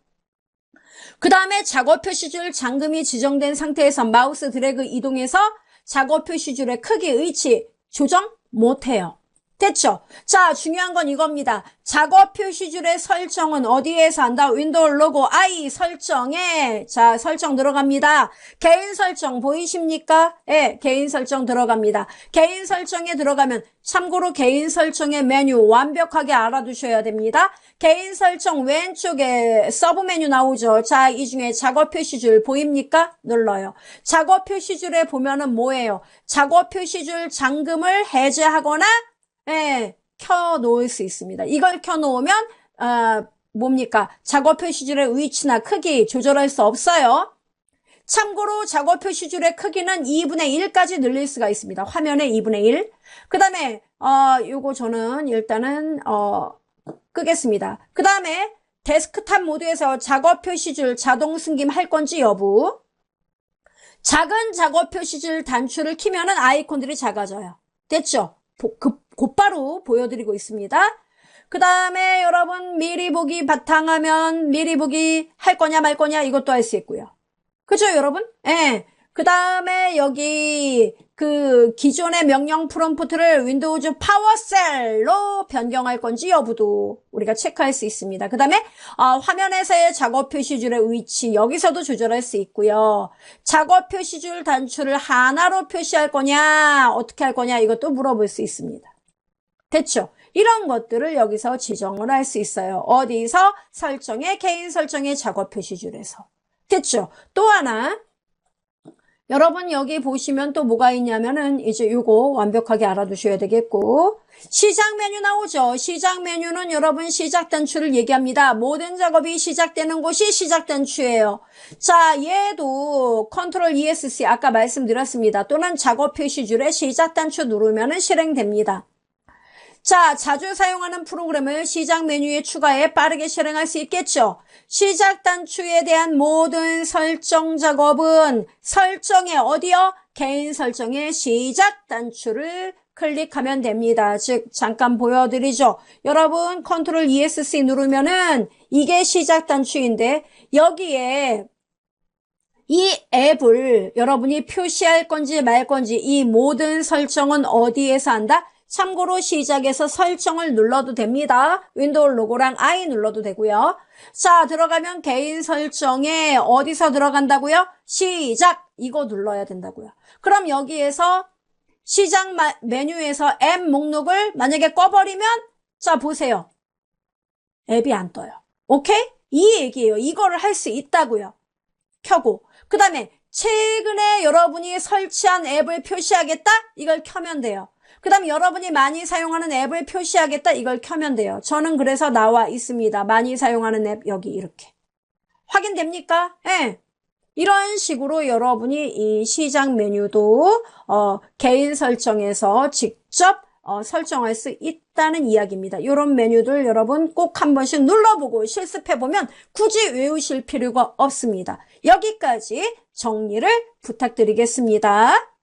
그 다음에 작업 표시줄 잠금이 지정된 상태에서 마우스 드래그 이동해서 작업 표시줄의 크기, 위치 조정 못해요. 됐죠? 자, 중요한 건 이겁니다. 작업 표시줄의 설정은 어디에서 한다? 윈도우 로고 I 설정에, 자, 설정 들어갑니다. 개인 설정 보이십니까? 예, 개인 설정 들어갑니다. 개인 설정에 들어가면 참고로 개인 설정의 메뉴 완벽하게 알아두셔야 됩니다. 개인 설정 왼쪽에 서브 메뉴 나오죠? 자, 이 중에 작업 표시줄 보입니까? 눌러요. 작업 표시줄에 보면은 뭐예요? 작업 표시줄 잠금을 해제하거나 예, 켜놓을 수 있습니다. 이걸 켜놓으면 뭡니까? 작업 표시줄의 위치나 크기 조절할 수 없어요. 참고로 작업 표시줄의 크기는 2분의 1까지 늘릴 수가 있습니다. 화면의 2분의 1. 그 다음에 요거 저는 일단은 끄겠습니다. 그 다음에 데스크탑 모드에서 작업 표시줄 자동 숨김 할 건지 여부. 작은 작업 표시줄 단추를 키면은 아이콘들이 작아져요. 됐죠? 곧바로 보여드리고 있습니다. 그 다음에 여러분 미리 보기 바탕화면 미리 보기 할 거냐 말 거냐 이것도 할 수 있고요. 그죠 여러분? 예. 그 다음에 여기 그 기존의 명령 프롬프트를 윈도우즈 파워셀로 변경할 건지 여부도 우리가 체크할 수 있습니다. 그 다음에 화면에서의 작업 표시줄의 위치 여기서도 조절할 수 있고요. 작업 표시줄 단추를 하나로 표시할 거냐 어떻게 할 거냐 이것도 물어볼 수 있습니다. 됐죠? 이런 것들을 여기서 지정을 할 수 있어요. 어디서? 설정의 개인 설정의 작업 표시줄에서. 됐죠? 또 하나 여러분 여기 보시면 또 뭐가 있냐면은 이제 요거 완벽하게 알아두셔야 되겠고 시작 메뉴 나오죠. 시작 메뉴는 여러분 시작 단추를 얘기합니다. 모든 작업이 시작되는 곳이 시작 단추예요. 자 얘도 컨트롤 ESC 아까 말씀드렸습니다. 또는 작업 표시줄에 시작 단추 누르면은 실행됩니다. 자, 자주 사용하는 프로그램을 시작 메뉴에 추가해 빠르게 실행할 수 있겠죠. 시작 단추에 대한 모든 설정 작업은 설정에 어디요? 개인 설정의 시작 단추를 클릭하면 됩니다. 즉 잠깐 보여드리죠. 여러분 컨트롤 ESC 누르면은 이게 시작 단추인데 여기에 이 앱을 여러분이 표시할 건지 말 건지 이 모든 설정은 어디에서 한다? 참고로 시작에서 설정을 눌러도 됩니다. 윈도우 로고랑 I 눌러도 되고요. 자, 들어가면 개인 설정에 어디서 들어간다고요? 시작! 이거 눌러야 된다고요. 그럼 여기에서 시작 메뉴에서 앱 목록을 만약에 꺼버리면 자, 보세요. 앱이 안 떠요. 오케이? 이 얘기예요. 이거를 할 수 있다고요. 켜고. 그 다음에 최근에 여러분이 설치한 앱을 표시하겠다? 이걸 켜면 돼요. 그 다음에 여러분이 많이 사용하는 앱을 표시하겠다 이걸 켜면 돼요. 저는 그래서 나와 있습니다. 많이 사용하는 앱 여기 이렇게. 확인됩니까? 예. 이런 식으로 여러분이 이 시작 메뉴도 개인 설정에서 직접 설정할 수 있다는 이야기입니다. 이런 메뉴들 여러분 꼭 한 번씩 눌러보고 실습해보면 굳이 외우실 필요가 없습니다. 여기까지 정리를 부탁드리겠습니다.